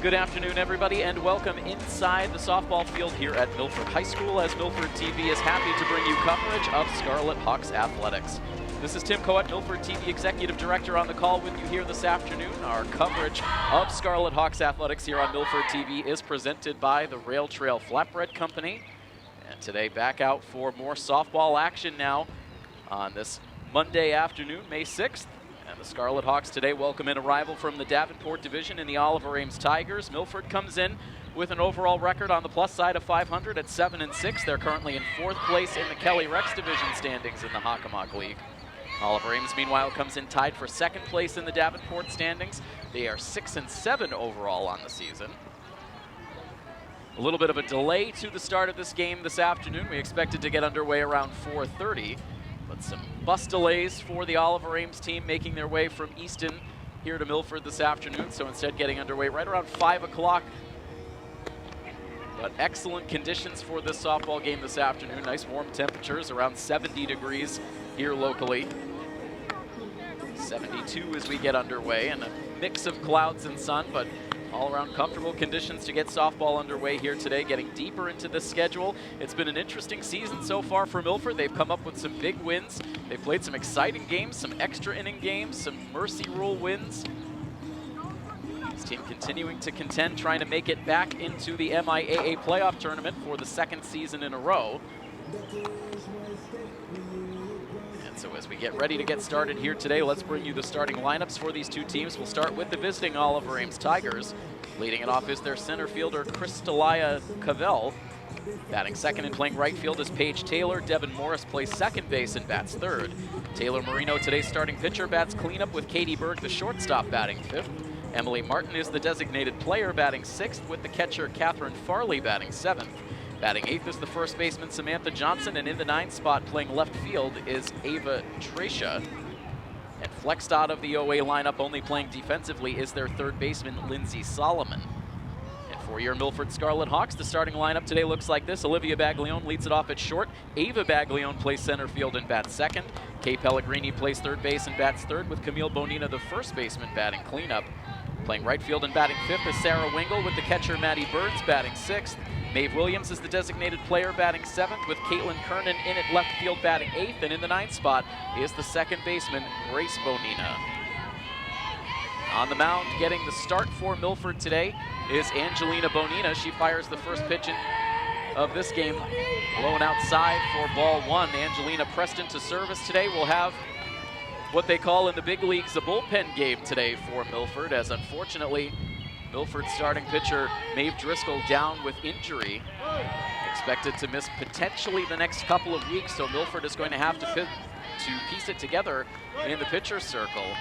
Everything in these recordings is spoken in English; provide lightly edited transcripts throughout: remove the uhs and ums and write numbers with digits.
Good afternoon, everybody, and welcome inside the softball field here at Milford High School as Milford TV is happy to bring you coverage of Scarlet Hawks athletics. This is Tim Coet, Milford TV Executive Director, on the call with you here this afternoon. Our coverage of Scarlet Hawks athletics here on Milford TV is presented by the Rail Trail Flatbread Company. And today back out for more softball action now on this Monday afternoon, May 6th. And the Scarlet Hawks today welcome in a rival from the Davenport division in the Oliver Ames Tigers. Milford comes in with an overall record on the plus side of 500 at 7-6. They're currently in 4th place in the Kelly Rex division standings in the Hockomock League. Oliver Ames, meanwhile, comes in tied for 2nd place in the Davenport standings. They are 6-7 overall on the season. A little bit of a delay to the start of this game this afternoon. We expected to get underway around 4:30. But some bus delays for the Oliver Ames team making their way from Easton here to Milford this afternoon. So instead getting underway right around 5 o'clock. But excellent conditions for this softball game this afternoon. Nice warm temperatures, around 70 degrees here locally. 72 as we get underway, and a mix of clouds and sun, but all around comfortable conditions to get softball underway here today, getting deeper into the schedule. It's been an interesting season so far for Milford. They've come up with some big wins. They've played some exciting games, some extra inning games, some mercy rule wins. This team continuing to contend, trying to make it back into the MIAA playoff tournament for the 2nd season in a row. So as we get ready to get started here today, let's bring you the starting lineups for these two teams. We'll start with the visiting Oliver Ames Tigers. Leading it off is their center fielder, Crystalia Cavell. Batting second and playing right field is Paige Taylor. Devin Morris plays second base and bats third. Taylor Marino, today's starting pitcher, bats cleanup with Katie Berg, the shortstop, batting fifth. Emily Martin is the designated player, batting sixth, with the catcher Catherine Farley batting seventh. Batting eighth is the first baseman Samantha Johnson, and in the 9th spot playing left field is Ava Tracia. And flexed out of the OA lineup, only playing defensively, is their third baseman Lindsay Solomon. And for your Milford Scarlet Hawks, the starting lineup today looks like this. Olivia Baglione leads it off at short. Ava Baglione plays center field and bats second. Kay Pellegrini plays third base and bats third, with Camille Bonina, the first baseman, batting cleanup. Playing right field and batting fifth is Sarah Wingle, with the catcher Maddie Burns batting sixth. Maeve Williams is the designated player, batting 7th, with Caitlin Kernan in at left field batting 8th, and in the 9th spot is the second baseman, Grace Bonina. On the mound, getting the start for Milford today is Angelina Bonina. She fires the first pitch of this game, blown outside for ball 1. Angelina Preston to service today. Will have what they call in the big leagues a bullpen game today for Milford, as unfortunately Milford starting pitcher Maeve Driscoll down with injury, expected to miss potentially the next couple of weeks, so Milford is going to have to piece it together in the pitcher's circle.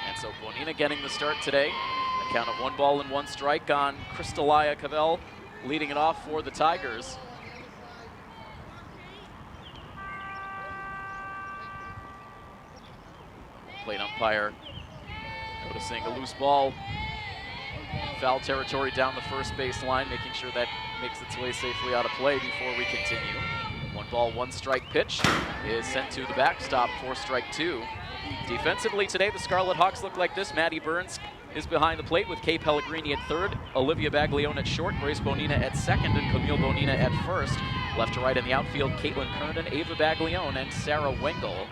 And so Bonina getting the start today. A count of 1-1 strike on Crystalia Cavell, leading it off for the Tigers. Plate umpire noticing a loose ball, foul territory down the first base line, making sure that makes its way safely out of play before we continue. 1-1 strike pitch is sent to the backstop for strike 2. Defensively today, the Scarlet Hawks look like this. Maddie Burns is behind the plate with Kay Pellegrini at third, Olivia Baglione at short, Grace Bonina at second, and Camille Bonina at first. Left to right in the outfield, Caitlin Kernan, Ava Baglione, and Sarah Wingle.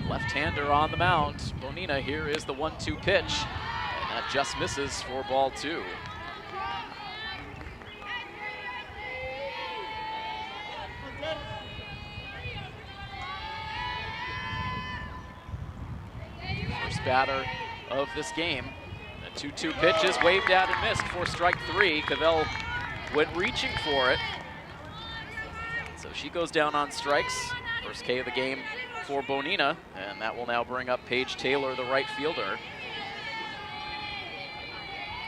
Left-hander on the mound. Bonina, here is the 1-2 pitch, and that just misses for ball 2. First batter of this game. The 2-2 pitch is waved out and missed for strike 3. Cavell went reaching for it, so she goes down on strikes. First K of the game for Bonina, and that will now bring up Paige Taylor, the right fielder.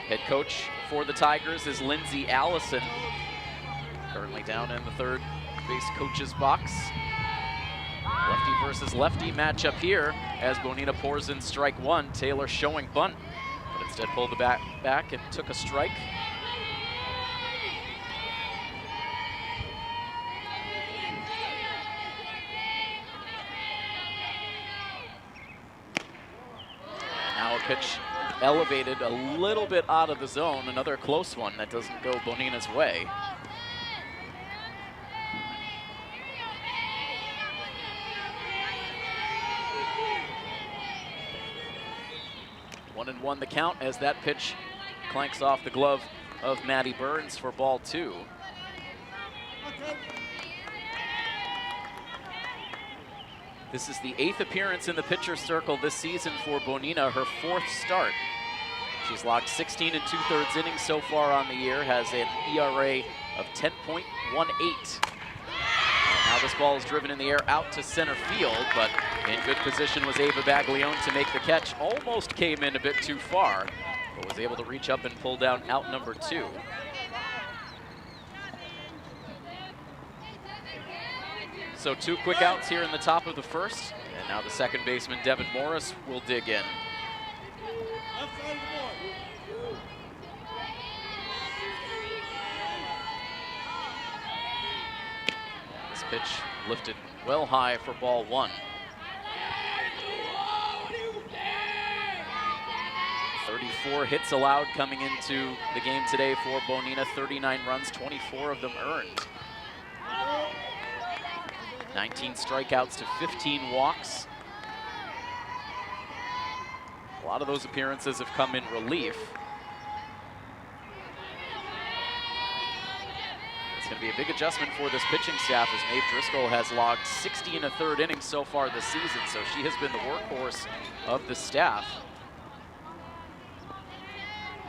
Head coach for the Tigers is Lindsay Allison, currently down in the third base coach's box. Lefty versus lefty matchup here as Bonina pours in strike 1. Taylor showing bunt, but instead pulled the bat back and took a strike. pitch elevated a little bit out of the zone. Another close one that doesn't go Bonina's way. One and one the count as that pitch clanks off the glove of Maddie Burns for ball 2. This is the 8th appearance in the pitcher's circle this season for Bonina, her 4th start. She's logged 16 2/3 innings so far on the year, has an ERA of 10.18. Now this ball is driven in the air out to center field, but in good position was Ava Baglione to make the catch. Almost came in a bit too far, but was able to reach up and pull down out number 2. So 2 quick outs here in the top of the first, and now the second baseman, Devin Morris, will dig in. This pitch lifted well high for ball 1. 34 hits allowed coming into the game today for Bonina, 39 runs, 24 of them earned. 19 strikeouts to 15 walks. A lot of those appearances have come in relief. It's going to be a big adjustment for this pitching staff as Maeve Driscoll has logged 60 1/3 innings so far this season, so she has been the workhorse of the staff.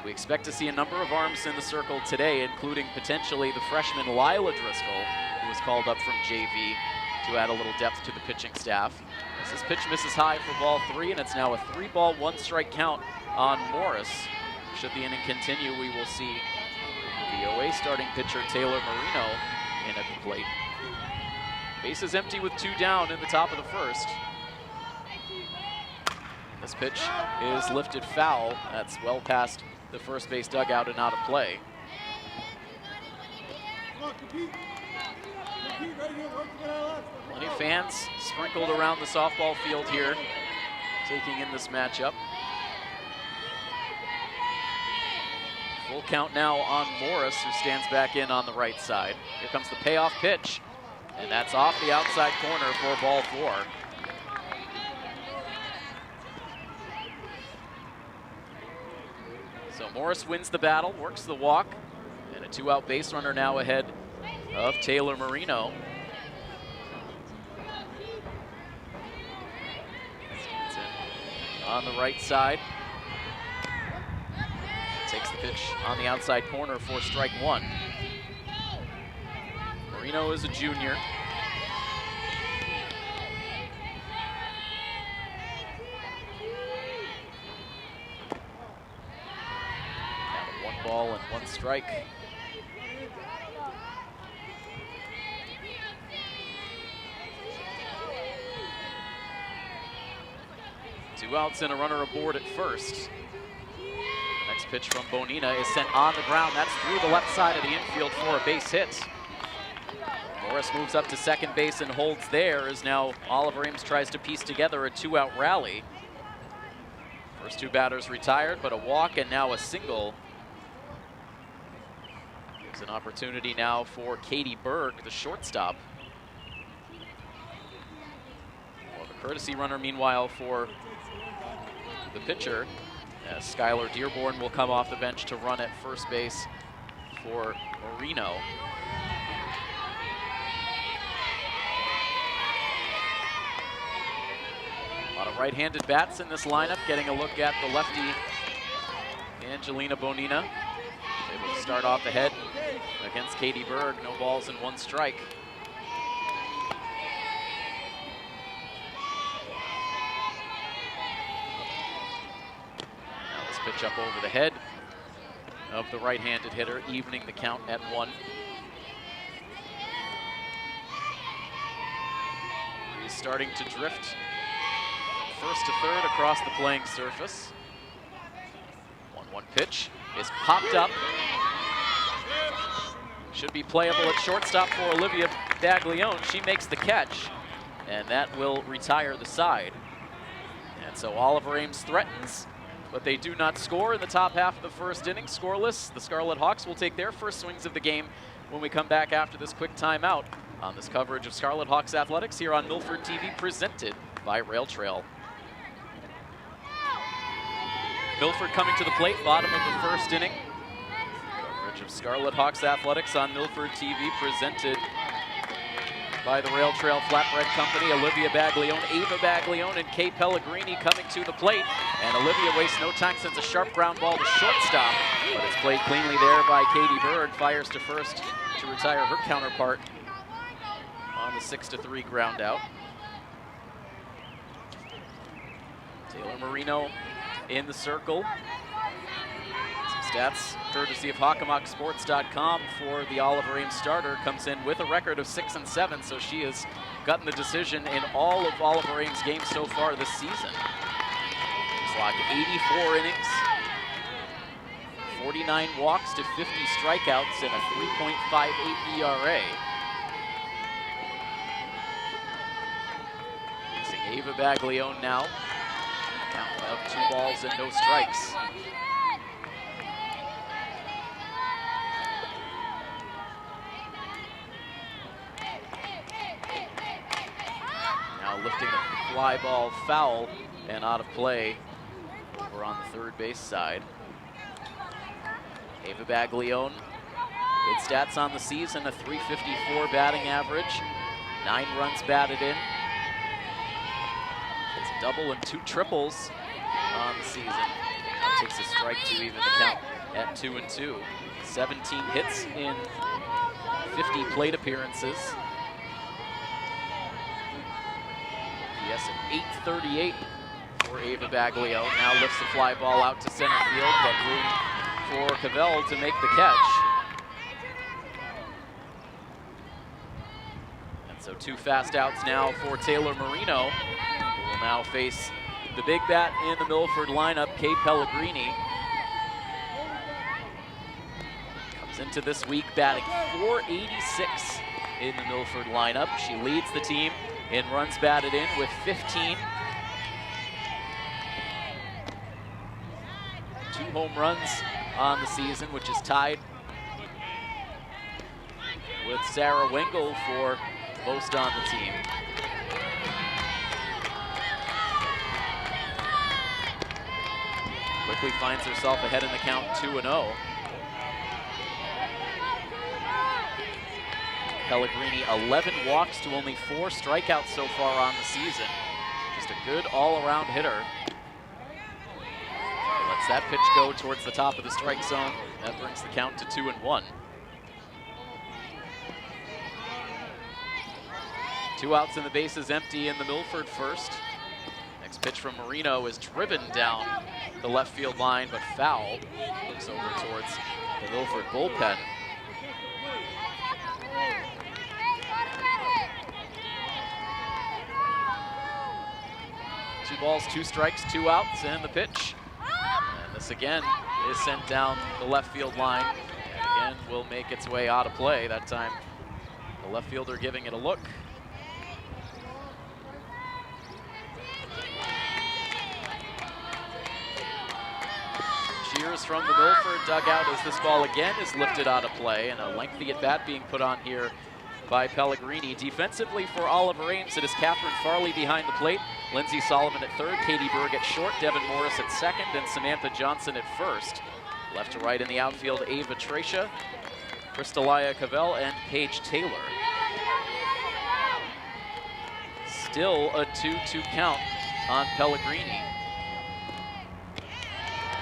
We expect to see a number of arms in the circle today, including potentially the freshman Lila Driscoll, who was called up from JV to add a little depth to the pitching staff. As this pitch misses high for ball 3, and it's now a 3-ball, 1-strike count on Morris. Should the inning continue, we will see VOA starting pitcher Taylor Marino in at the plate. Bases empty with 2 down in the top of the first. This pitch is lifted foul. That's well past the first base dugout and out of play. Plenty of fans sprinkled around the softball field here, taking in this matchup. Full count now on Morris, who stands back in on the right side. Here comes the payoff pitch, and that's off the outside corner for ball 4. So Morris wins the battle, works the walk, and a 2-out base runner now ahead of Taylor Marino. On the right side. Takes the pitch on the outside corner for strike 1. Marino is a junior. Down to 1 ball and 1 strike. Two outs and a runner aboard at first. The next pitch from Bonina is sent on the ground. That's through the left side of the infield for a base hit. Morris moves up to second base and holds there as now Oliver Ames tries to piece together a 2-out rally. First 2 batters retired, but a walk and now a single. Gives an opportunity now for Katie Berg, the shortstop. Well, the courtesy runner, meanwhile, for the pitcher, as Skylar Dearborn will come off the bench to run at first base for Marino. A lot of right-handed bats in this lineup. Getting a look at the lefty, Angelina Bonina. Able to start off the head against Katie Berg. No balls and 1 strike. Pitch up over the head of the right-handed hitter, evening the count at 1. He's starting to drift first to third across the playing surface. 1-1 pitch is popped up. Should be playable at shortstop for Olivia Baglione. She makes the catch, and that will retire the side. And so Oliver Ames threatens but they do not score in the top half of the first inning. Scoreless, the Scarlet Hawks will take their first swings of the game when we come back after this quick timeout on this coverage of Scarlet Hawks athletics here on Milford TV, presented by Rail Trail. Milford coming to the plate, bottom of the first inning. Coverage of Scarlet Hawks athletics on Milford TV, presented by the Rail Trail Flatbread Company. Olivia Baglione, Ava Baglione, and Kay Pellegrini coming to the plate. And Olivia wastes no time, sends a sharp ground ball to shortstop, but it's played cleanly there by Katie Berg. Fires to first to retire her counterpart on the 6-3 ground out. Taylor Marino in the circle. Some stats courtesy of HockomockSports.com for the Oliver Ames starter. Comes in with a record of 6-7, so she has gotten the decision in all of Oliver Ames' games so far this season. She's logged 84 innings, 49 walks to 50 strikeouts, and a 3.58 ERA. Facing Ava Baglione now. Count of 2 balls and no strikes. Now lifting a fly ball foul and out of play. We're on the third base side. Ava Baglione, good stats on the season, a .354 batting average, 9 runs batted in. It's a double and 2 triples on the season. Now takes a strike to even the count at 2-2. 17 hits in 50 plate appearances. Yes, an 838 for Ava Baglione. Now lifts the fly ball out to center field, but room for Cavell to make the catch. And so 2 fast outs now for Taylor Marino, who will now face the big bat in the Milford lineup, Kay Pellegrini. Comes into this week batting .486 in the Milford lineup. She leads the team in runs batted in with 15. 2 home runs on the season, which is tied with Sarah Wingle for most on the team. Quickly finds herself ahead in the count, 2-0. Pellegrini, 11 walks to only 4 strikeouts so far on the season. Just a good all-around hitter. Lets that pitch go towards the top of the strike zone. That brings the count to 2-1. 2 outs and the bases empty in the Milford first. Next pitch from Marino is driven down the left field line, but foul. Looks over towards the Milford bullpen. Two balls, 2 strikes, 2 outs, and the pitch. And this again is sent down the left field line. And again will make its way out of play. That time the left fielder giving it a look. Cheers from the Milford dugout as this ball again is lifted out of play, and a lengthy at bat being put on here by Pellegrini. Defensively for Oliver Ames, it is Catherine Farley behind the plate, Lindsay Solomon at third, Katie Berg at short, Devin Morris at second, and Samantha Johnson at first. Left to right in the outfield, Ava Tracia, Crystalia Cavell, and Paige Taylor. Still a 2-2 count on Pellegrini.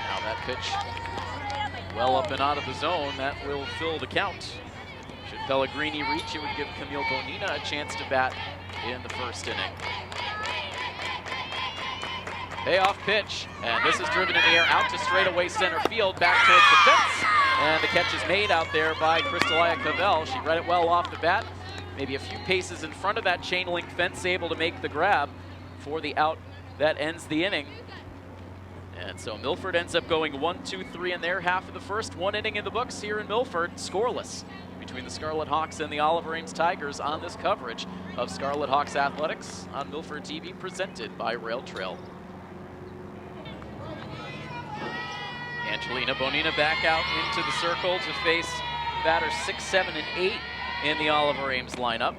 Now that pitch well up and out of the zone, that will fill the count. Should Pellegrini reach, it would give Camille Bonina a chance to bat in the first inning. Payoff pitch, and this is driven in the air out to straightaway center field, back towards the fence, and the catch is made out there by Crystalia Cavell. She read it well off the bat, maybe a few paces in front of that chain link fence, able to make the grab for the out that ends the inning. And so Milford ends up going 1-2-3 in their half of the first. 1 inning in the books here in Milford, scoreless between the Scarlet Hawks and the Oliver Ames Tigers on this coverage of Scarlet Hawks Athletics on Milford TV, presented by Rail Trail. Angelina Bonina back out into the circle to face batters 6, 7, and 8 in the Oliver Ames lineup.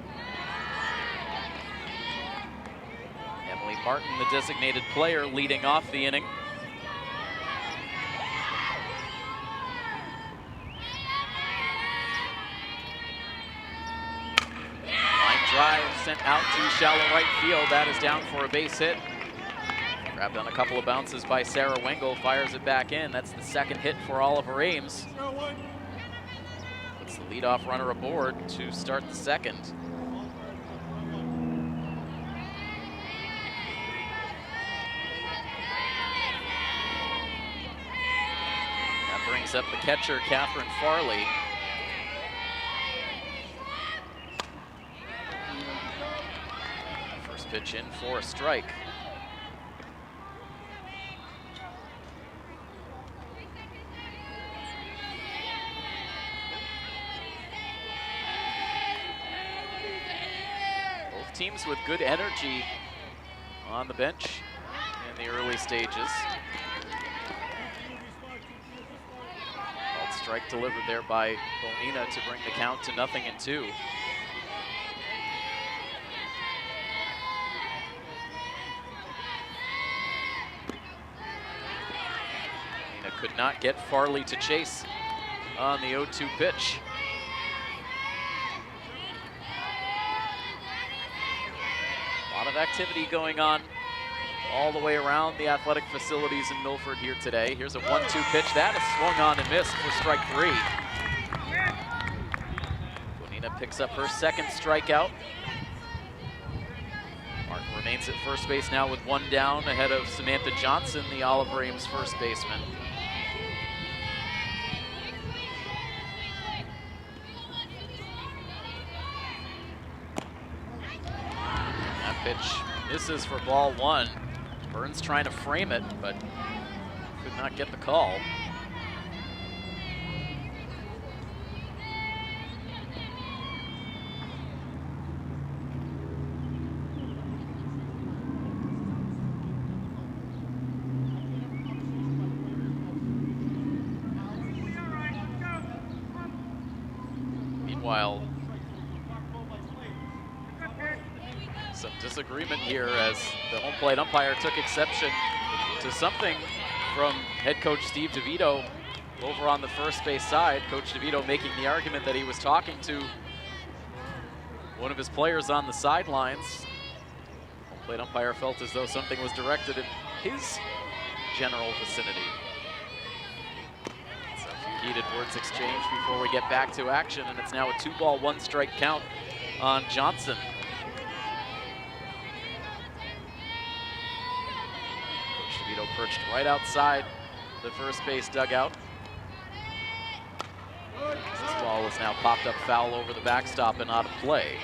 Emily Martin, the designated player, leading off the inning. Line drive sent out to shallow right field. That is down for a base hit. Grabbed on a couple of bounces by Sarah Wengel, fires it back in. That's the second hit for Oliver Ames. Puts the leadoff runner aboard to start the second. That brings up the catcher, Catherine Farley. First pitch in for a strike. Teams with good energy on the bench in the early stages. Called strike delivered there by Bonina to bring the count to 0-2. Bonina could not get Farley to chase on the 0-2 pitch. A lot of activity going on all the way around the athletic facilities in Milford here today. Here's a 1-2 pitch. That is swung on and missed for strike 3. Bonina picks up her second strikeout. Martin remains at first base now with 1 down ahead of Samantha Johnson, the Oliver Ames first baseman. Pitch misses for ball 1. Burns trying to frame it, but could not get the call. Meanwhile, some disagreement here as the home plate umpire took exception to something from head coach Steve DeVito over on the first base side. Coach DeVito making the argument that he was talking to one of his players on the sidelines. Home plate umpire felt as though something was directed in his general vicinity. So a few heated words exchanged before we get back to action, and it's now a 2-ball, 1-strike count on Johnson. Perched right outside the first base dugout. This ball is now popped up foul over the backstop and out of play.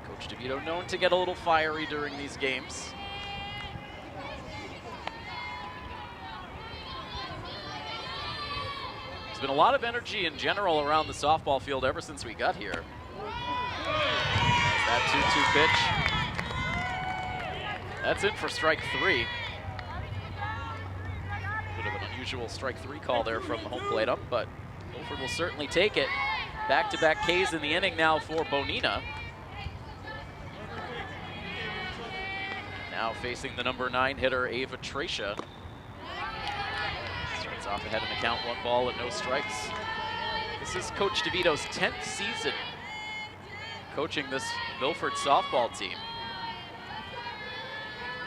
Coach DeVito known to get a little fiery during these games. There's been a lot of energy in general around the softball field ever since we got here. That 2-2 pitch. That's in for strike 3. Bit of an unusual strike 3 call there from the home plate ump, but Milford will certainly take it. Back-to-back Ks in the inning now for Bonina. Now facing the number 9 hitter, Ava Tracia. Starts off ahead in the count, 1 ball and no strikes. This is Coach DeVito's 10th season coaching this Milford softball team.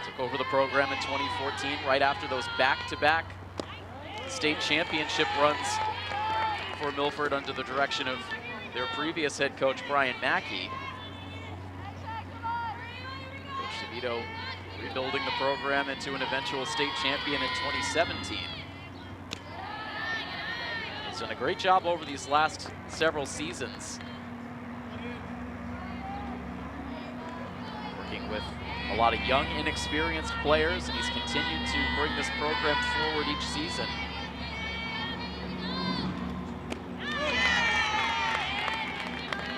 Took over the program in 2014, right after those back-to-back state championship runs for Milford under the direction of their previous head coach, Brian Mackey. Coach DeVito rebuilding the program into an eventual state champion in 2017. He's done a great job over these last several seasons, working with a lot of young, inexperienced players, and he's continued to bring this program forward each season.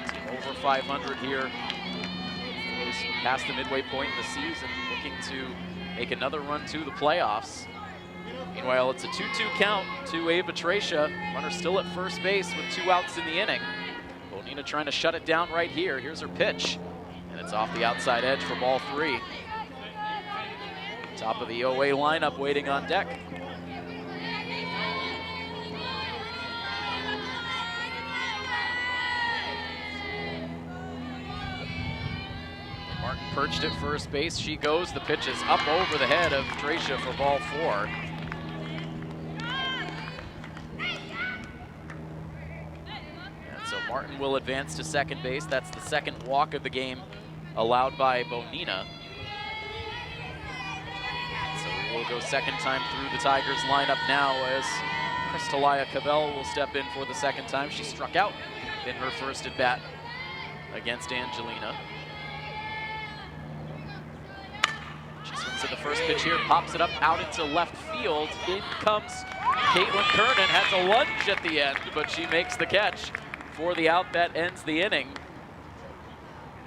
Team over 500 here. He's past the midway point in the season, looking to make another run to the playoffs. Meanwhile, it's a 2-2 count to Ava Tracia. Runner still at first base with 2 outs in the inning. Bonina trying to shut it down right here. Here's her pitch, and it's off the outside edge for ball 3. Top of the OA lineup waiting on deck. Martin perched at first base. She goes. The pitch is up over the head of Tracia for ball 4. And so Martin will advance to second base. That's the second walk of the game allowed by Bonina. So we'll go second time through the Tigers lineup now as Cristalia Cavell will step in for the second time. She struck out in her first at bat against Angelina. To the first pitch here, pops it up out into left field. In comes Caitlin Kernan, has a lunge at the end, but she makes the catch for the out that ends the inning.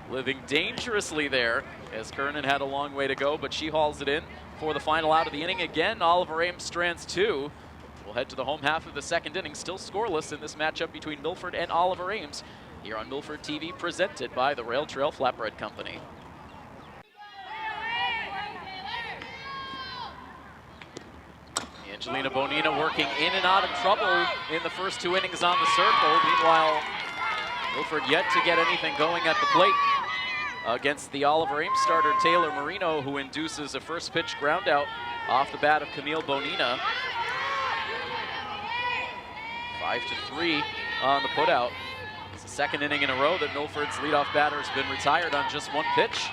Living dangerously there as Kernan had a long way to go, but she hauls it in for the final out of the inning. Again, Oliver Ames strands 2. We'll head to the home half of the second inning, still scoreless in this matchup between Milford and Oliver Ames here on Milford TV, presented by the Rail Trail Flatbread Company. Angelina Bonina working in and out of trouble in the first 2 innings on the circle. Meanwhile, Milford yet to get anything going at the plate against the Oliver Ames starter Taylor Marino, who induces a first pitch ground out off the bat of Camille Bonina. 5-3 on the putout. It's the second inning in a row that Milford's leadoff batter has been retired on just 1 pitch.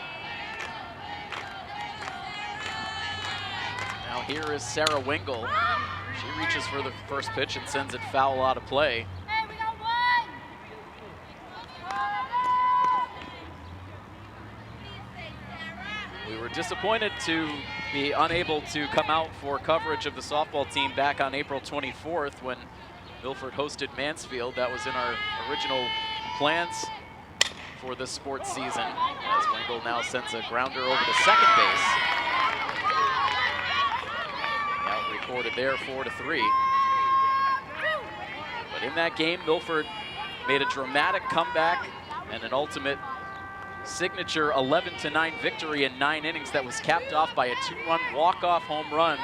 Now here is Sarah Wingle. She reaches for the first pitch and sends it foul out of play. We were disappointed to be unable to come out for coverage of the softball team back on April 24th when Milford hosted Mansfield. That was in our original plans for this sports season, as Wingle now sends a grounder over to second base. Out recorded there, 4-3. But in that game, Milford made a dramatic comeback and an ultimate signature 11-9 victory in 9 innings that was capped off by a 2-run walk-off home run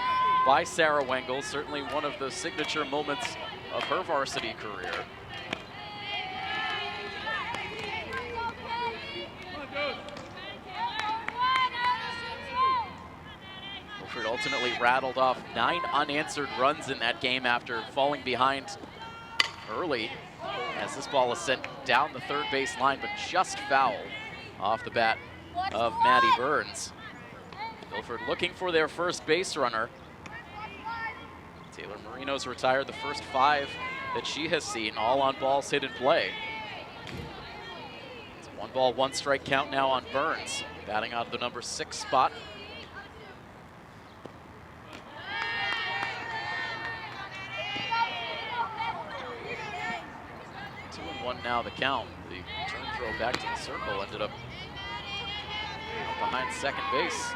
by Sarah Wingle, certainly one of the signature moments of her varsity career. Milford ultimately rattled off 9 unanswered runs in that game after falling behind early, as this ball is sent down the third base line, but just foul off the bat of Maddie Burns. Milford looking for their first base runner. Taylor Marino's retired the first 5 that she has seen, all on balls hit in play. It's a 1-ball, 1-strike count now on Burns, batting out of the number 6 spot. 2-1 now the count. The turn throw back to the circle ended up behind second base.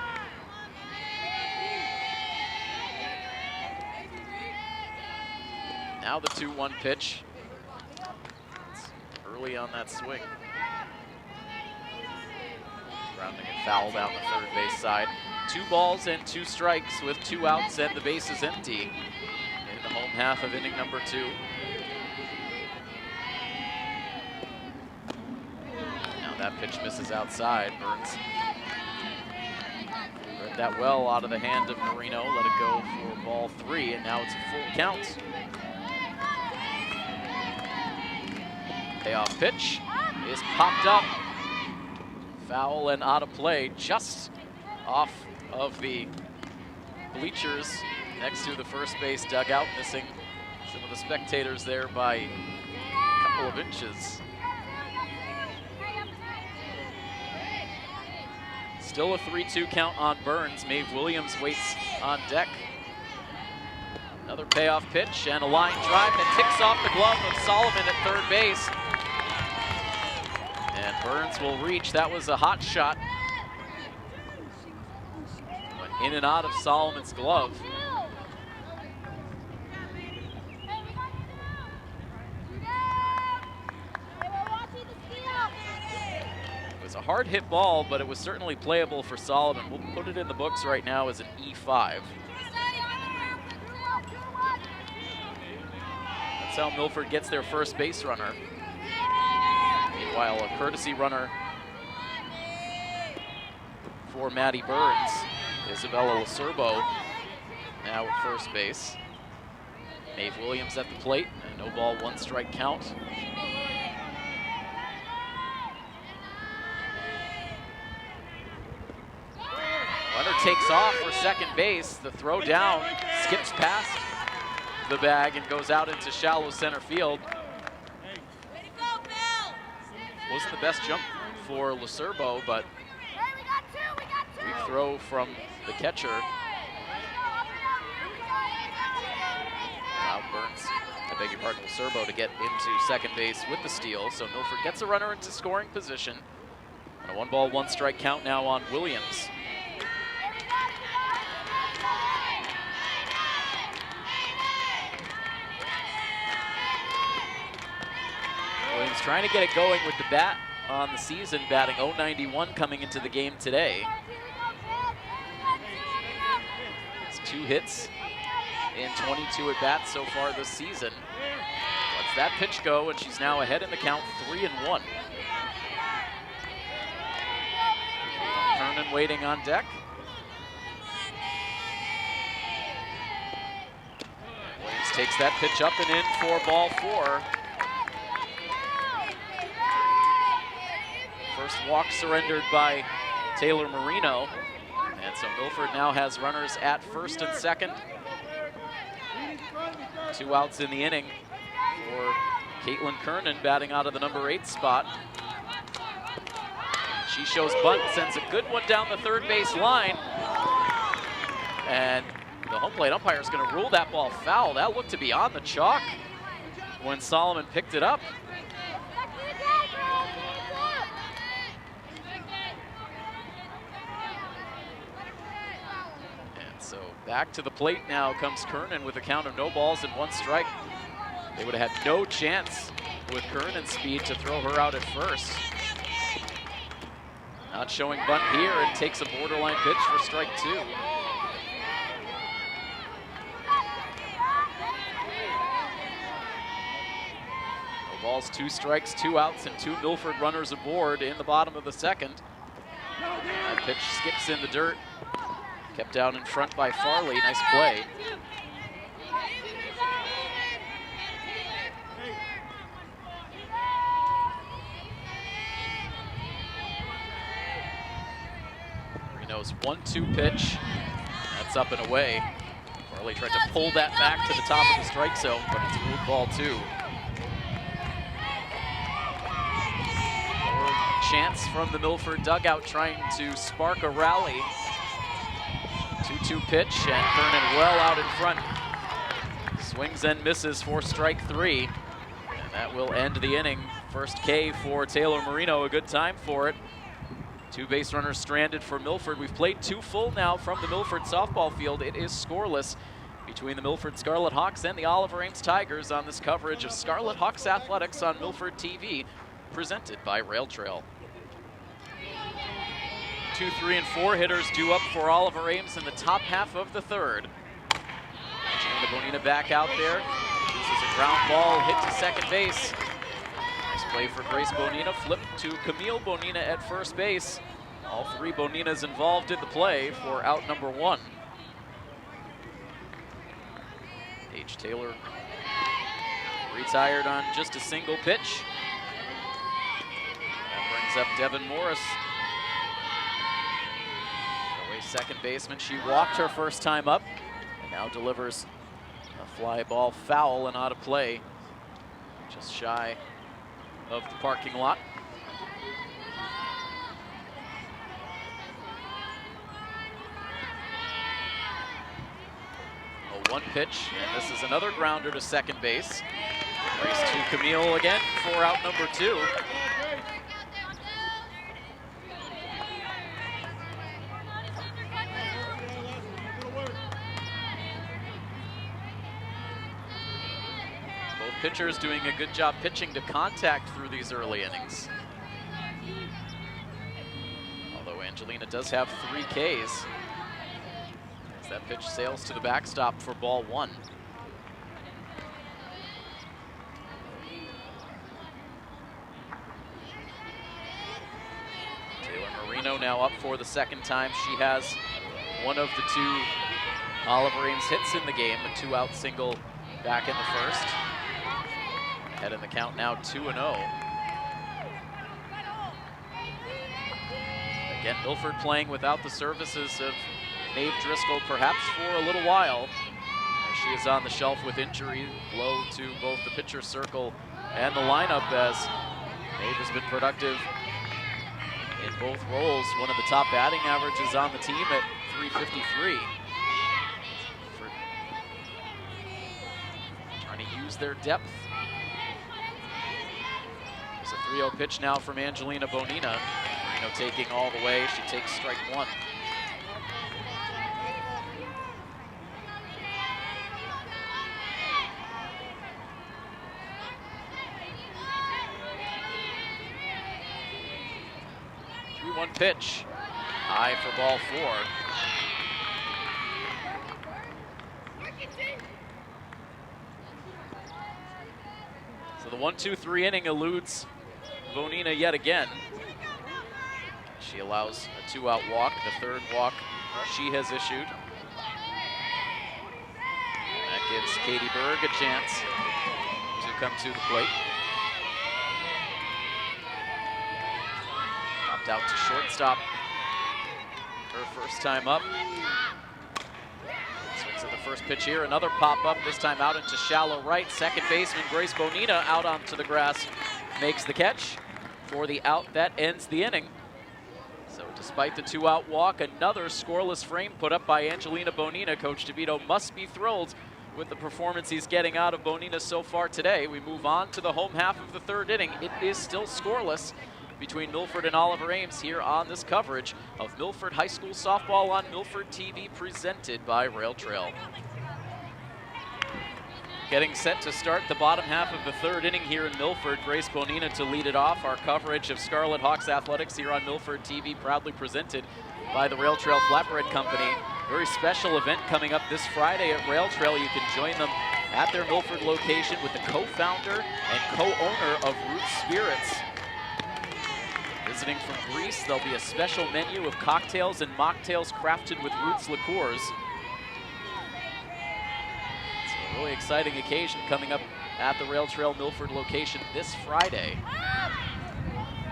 Now the 2-1 pitch. It's early on that swing. Grounding it foul down the third base side. 2 balls and 2 strikes with 2 outs and the base is empty in the home half of inning number 2. Now that pitch misses outside. Burns read that well out of the hand of Marino. Let it go for ball 3, and now it's a full count. Payoff pitch is popped up. Foul and out of play, just off of the bleachers next to the first base dugout, missing some of the spectators there by a couple of inches. Still a 3-2 count on Burns. Maeve Williams waits on deck. Another payoff pitch and a line drive that ticks off the glove of Solomon at third base. And Burns will reach. That was a hot shot. Went in and out of Solomon's glove. hard hit ball, but it was certainly playable for Solomon. We'll put it in the books right now as an E5. That's how Milford gets their first base runner. Meanwhile, a courtesy runner for Maddie Burns. Isabella Lacerbo now at first base. Maeve Williams at the plate, and no ball, 1 strike count. Runner takes off for second base. The throw down skips past the bag and goes out into shallow center field. Wasn't the best jump for Lacerbo, but we throw from the catcher. Now Burns, I beg your pardon, Lacerbo to get into second base with the steal. So Milford gets a runner into scoring position. And a 1 ball, 1 strike count now on Williams. Williams trying to get it going with the bat on the season, batting .091 coming into the game today. It's 2 hits in 22 at-bats so far this season. Lets that pitch go, and she's now ahead in the count, 3-1. Kernan waiting on deck. Williams takes that pitch up and in for ball 4. First walk surrendered by Taylor Marino. And so Milford now has runners at first and second. 2 outs in the inning for Caitlin Kernan batting out of the number 8 spot. She shows bunt, sends a good one down the third base line. And the home plate umpire is going to rule that ball foul. That looked to be on the chalk when Solomon picked it up. Back to the plate now comes Kernan with a count of no balls and 1 strike. They would have had no chance with Kernan's speed to throw her out at first. Not showing bunt here, and takes a borderline pitch for strike 2. No balls, 2 strikes, 2 outs, and 2 Milford runners aboard in the bottom of the second. That pitch skips in the dirt. Kept down in front by Farley, nice play. Marino's 1-2 pitch, that's up and away. Farley tried to pull that back to the top of the strike zone, but it's ruled ball 2. More chance from the Milford dugout trying to spark a rally. 2-2 pitch, and Kernan well out in front. Swings and misses for strike 3. And that will end the inning. First K for Taylor Marino, a good time for it. 2 base runners stranded for Milford. We've played 2 full now from the Milford softball field. It is scoreless between the Milford Scarlet Hawks and the Oliver Ames Tigers on this coverage of Scarlet Hawks Athletics on Milford TV, presented by Rail Trail. 2, 3, and 4 hitters due up for Oliver Ames in the top half of the third. Angelina Bonina back out there. This is a ground ball hit to second base. Nice play for Grace Bonina. Flip to Camille Bonina at first base. All 3 Boninas involved in the play for out number 1. Paige Taylor retired on just a single pitch. That brings up Devin Morris. Second baseman, she walked her first time up and now delivers a fly ball foul and out of play, just shy of the parking lot. A 1 pitch, and this is another grounder to second base. Race to Camille again for out number 2. Pitchers doing a good job pitching to contact through these early innings. Angelina does have 3 Ks. As that pitch sails to the backstop for ball 1. Taylor Marino now up for the second time. She has one of the 2 Oliver Ames hits in the game, a 2-out single back in the first. Head in the count now 2-0. Again, Milford playing without the services of Maeve Driscoll, perhaps for a little while. She is on the shelf with injury, blow to both the pitcher circle and the lineup, as Maeve has been productive in both roles. One of the top batting averages on the team at .353. Trying to use their depth. There's a 3-0 pitch now from Angelina Bonina. Marino taking all the way. She takes strike 1. One pitch, high for ball 4. So the 1-2-3 inning eludes Bonina yet again. She allows a 2-out walk, the 3rd walk she has issued. That gives Katie Berg a chance to come to the plate. Out to shortstop, her first time up. Swings at the first pitch here, another pop-up, this time out into shallow right. Second baseman Grace Bonina out onto the grass, makes the catch for the out that ends the inning. So despite the 2-out walk, another scoreless frame put up by Angelina Bonina. Coach DeVito must be thrilled with the performance he's getting out of Bonina so far today. We move on to the home half of the 3rd inning. It is still scoreless between Milford and Oliver Ames here on this coverage of Milford High School softball on Milford TV, presented by Rail Trail. Getting set to start the bottom half of the 3rd inning here in Milford. Grace Bonina to lead it off. Our coverage of Scarlet Hawks athletics here on Milford TV, proudly presented by the Rail Trail Flatbread Company. Very special event coming up this Friday at Rail Trail. You can join them at their Milford location with the co-founder and co-owner of Roots Spirits. Visiting from Greece, there'll be a special menu of cocktails and mocktails crafted with Roots liqueurs. It's a really exciting occasion coming up at the Rail Trail Milford location this Friday.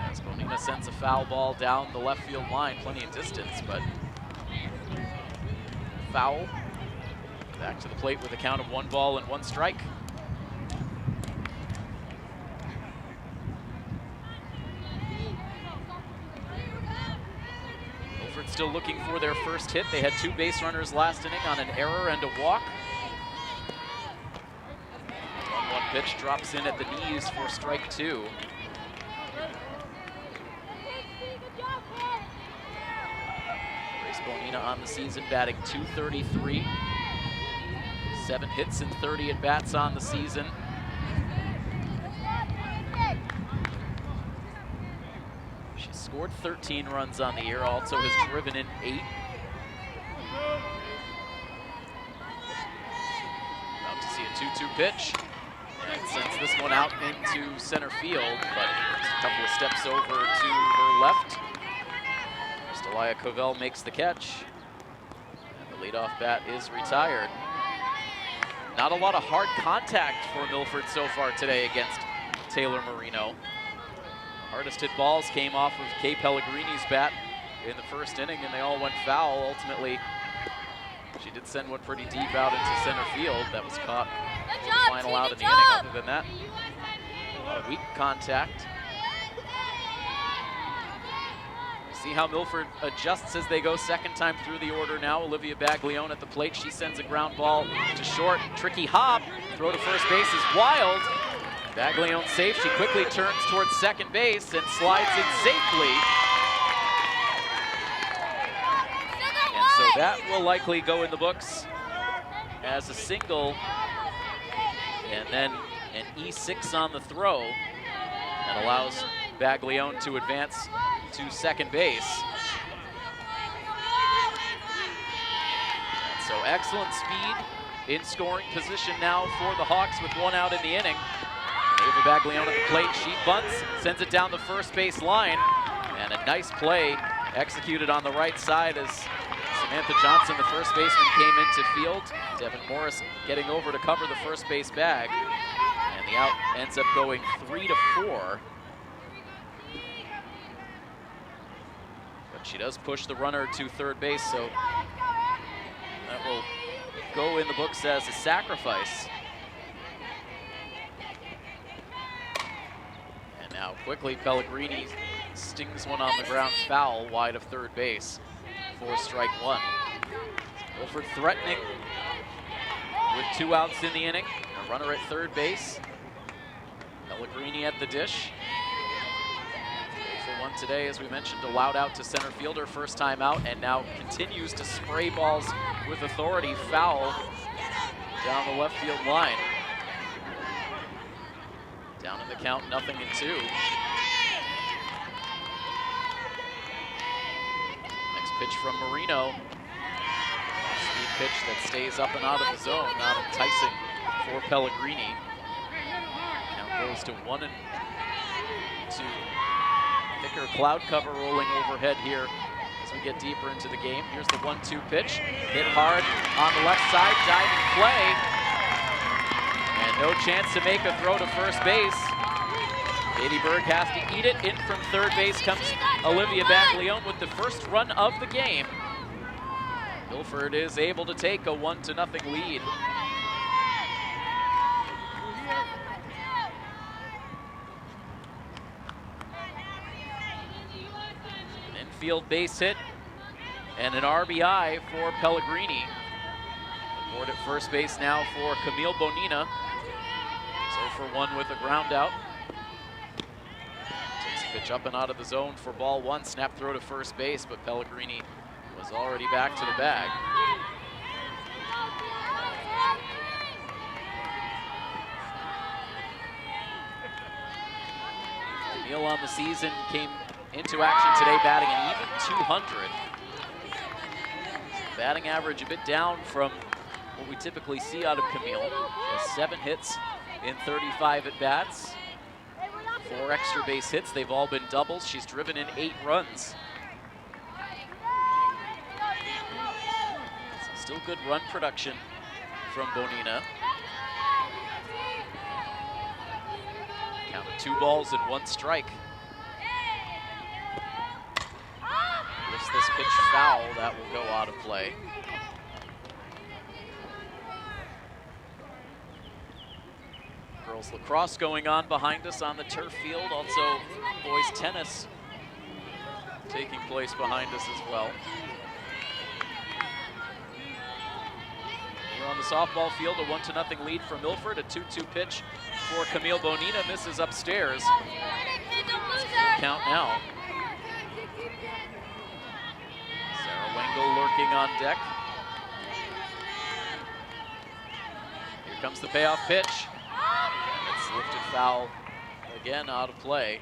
As Bonina sends a foul ball down the left field line, plenty of distance, but foul. Back to the plate with a count of 1 ball and 1 strike. Still looking for their first hit. They had 2 base runners last inning on an error and a walk. 1-1 pitch drops in at the knees for strike 2. Grace Bonina on the season batting .233. 7 hits and 30 at-bats on the season. Scored 13 runs on the year, also has driven in 8. About to see a 2-2 pitch. And sends this one out into center field, but just a couple of steps over to her left. Crystallia Covell makes the catch. And the leadoff bat is retired. Not a lot of hard contact for Milford so far today against Taylor Marino. Hardest hit balls came off of Kay Pellegrini's bat in the first inning, and they all went foul. Ultimately, she did send one pretty deep out into center field. That was caught for the final out in the inning. Other than that, a lot of weak contact. See how Milford adjusts as they go second time through the order now. Olivia Baglione at the plate. She sends a ground ball to short. Tricky hop. Throw to first base is wild. Baglione safe. She quickly turns towards second base and slides in safely. And so that will likely go in the books as a single. And then an E6 on the throw that allows Baglione to advance to second base. So excellent speed in scoring position now for the Hawks with 1 out in the inning. Ava Baglione at the plate, she bunts, sends it down the first base line, and a nice play executed on the right side as Samantha Johnson, the first baseman, came into field. Devin Morris getting over to cover the first base bag, and the out ends up going 3-4. But she does push the runner to third base, so that will go in the books as a sacrifice. And now quickly Pellegrini stings one on the ground foul wide of third base for strike 1. Milford threatening with 2 outs in the inning. A runner at third base. Pellegrini at the dish. 0 for 1 today, as we mentioned, allowed out to center fielder, first time out, and now continues to spray balls with authority. Foul down the left field line. Down in the count, 0-2. Next pitch from Marino. Speed pitch that stays up and out of the zone, not enticing for Pellegrini. Count goes to 1-2. Thicker cloud cover rolling overhead here as we get deeper into the game. Here's the 1-2 pitch, hit hard on the left side, diving play, and no chance to make a throw to first base. Katie Berg has to eat it. In from third base comes Olivia Baglione with the first run of the game. Milford is able to take a 1-0 lead. An infield base hit and an RBI for Pellegrini. Aboard at first base now for Camille Bonina. 0 for 1 with a ground out. Takes a pitch up and out of the zone for ball 1. Snap throw to first base, but Pellegrini was already back to the bag. Camille on the season came into action today batting an even 200. Batting average a bit down from what we typically see out of Camille. She has 7 hits in 35 at-bats. 4 extra base hits, they've all been doubles. She's driven in 8 runs. So still good run production from Bonina. Count of 2 balls and 1 strike. Lifts this pitch foul, that will go out of play. Girls lacrosse going on behind us on the turf field. Also boys tennis taking place behind us as well. Here on the softball field, a 1-0 lead for Milford. A 2-2 pitch for Camille Bonina, misses upstairs. Count now. Sarah Wengel lurking on deck. Here comes the payoff pitch. It's lifted foul again, out of play.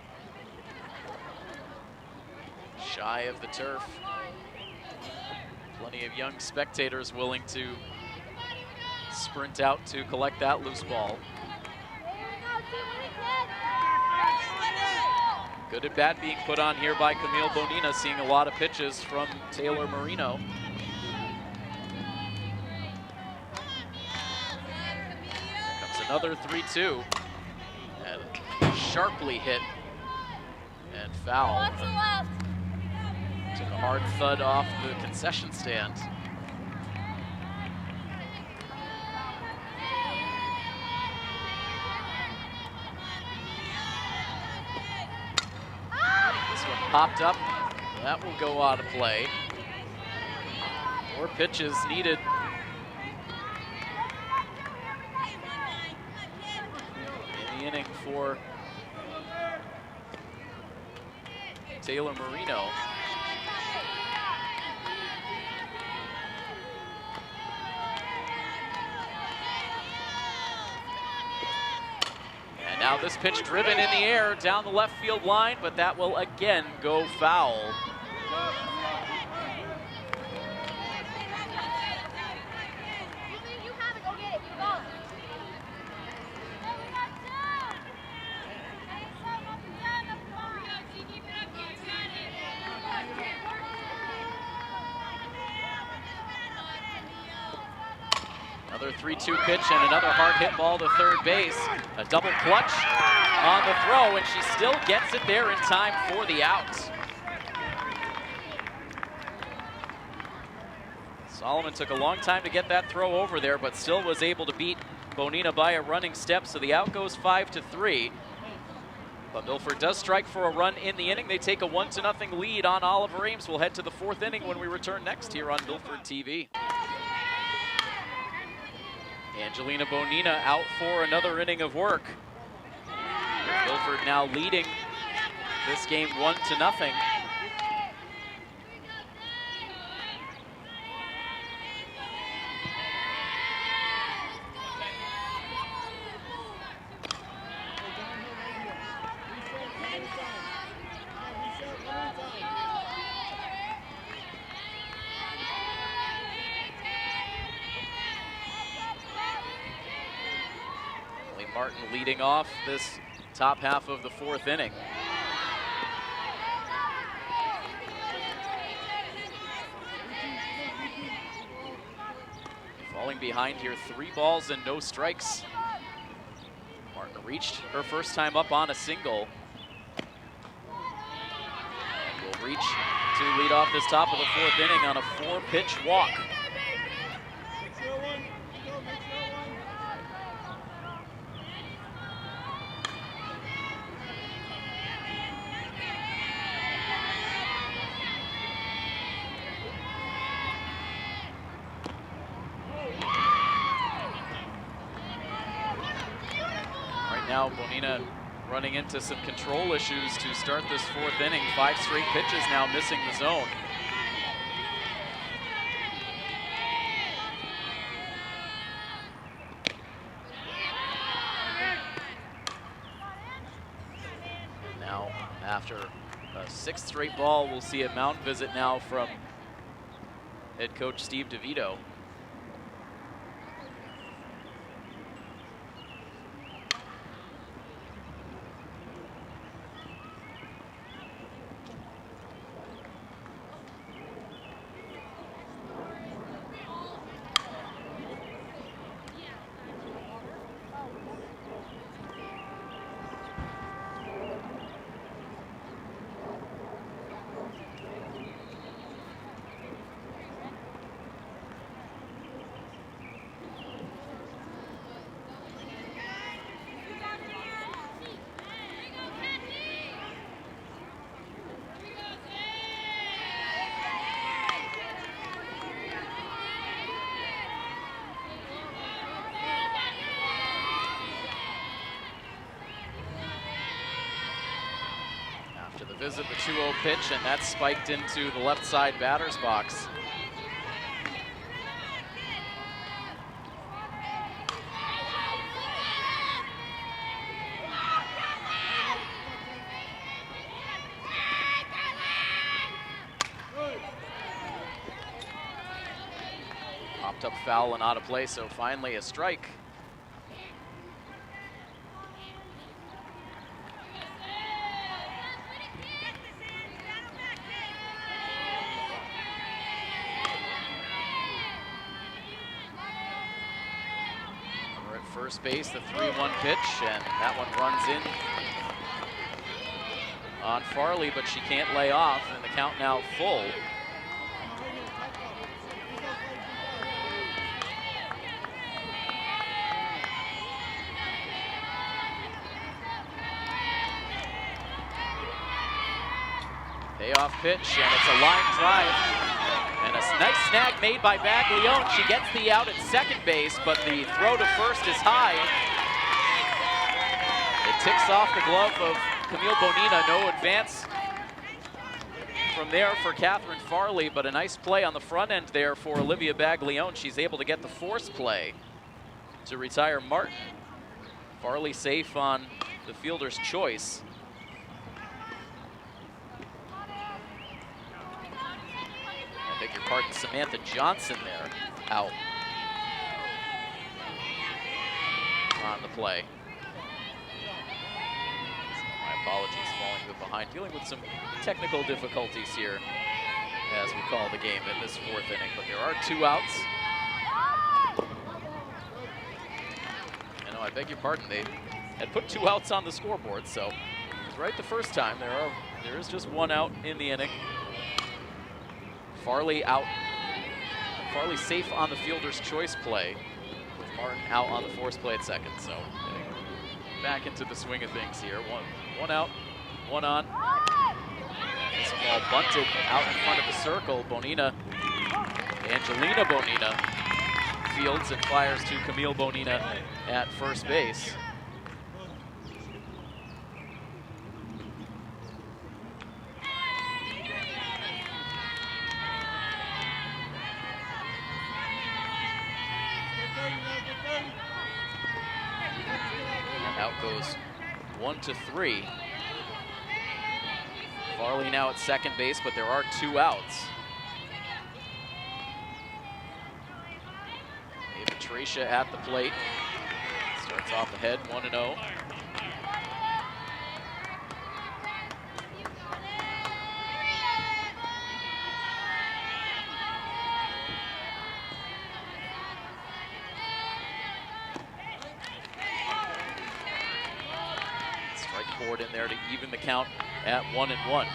Shy of the turf. Plenty of young spectators willing to sprint out to collect that loose ball. Good at bat being put on here by Camille Bonina, seeing a lot of pitches from Taylor Marino. Here comes another 3-2. And sharply hit and foul. Took a hard thud off the concession stand. This one popped up. That will go out of play. 4 pitches needed. In the inning for Taylor Marino. And now this pitch driven in the air down the left field line, but that will again go foul. Another 3-2 pitch and another hard hit ball to third base. A double clutch on the throw, and she still gets it there in time for the out. Solomon took a long time to get that throw over there, but still was able to beat Bonina by a running step, so the out goes 5-3. But Milford does strike for a run in the inning. They take a 1-0 lead on Oliver Ames. We'll head to the fourth inning when we return next here on Milford TV. Angelina Bonina out for another inning of work. Milford now leading this game 1-0. Martin leading off this top half of the fourth inning. Falling behind here, 3 balls and no strikes. Martin reached her first time up on a single. And will reach to lead off this top of the fourth inning on a 4-pitch walk. Now Bonina running into some control issues to start this fourth inning. 5 straight pitches now missing the zone. Now after a 6th straight ball, we'll see a mound visit now from head coach Steve DeVito. Visit the 2-0 pitch, and that's spiked into the left side batter's box. Popped up foul and out of play, so finally a strike. First base, the 3-1 pitch, and that one runs in on Farley, but she can't lay off, and the count now full. Payoff pitch, and it's a line drive. And a nice snag made by Baglione. She gets the out at second base, but the throw to first is high. It ticks off the glove of Camille Bonina. No advance from there for Catherine Farley, but a nice play on the front end there for Olivia Baglione. She's able to get the force play to retire Martin. Farley safe on the fielder's choice. Beg your pardon, Samantha Johnson there, out on the play. My apologies, falling a bit behind, dealing with some technical difficulties here as we call the game in this fourth inning, but there are 2 outs. I beg your pardon. They had put 2 outs on the scoreboard, so it was right the first time. There is just 1 out in the inning. Farley out. Farley safe on the fielder's choice play, with Martin out on the force play at second. So getting back into the swing of things here. One out, 1 on. This ball bunted out in front of the circle. Angelina Bonina fields and fires to Camille Bonina at first base. Out goes 1-3. Farley now at second base, but there are 2 outs. Patricia at the plate. Starts off ahead, 1-0. Strike forward in there to even the count at 1-1.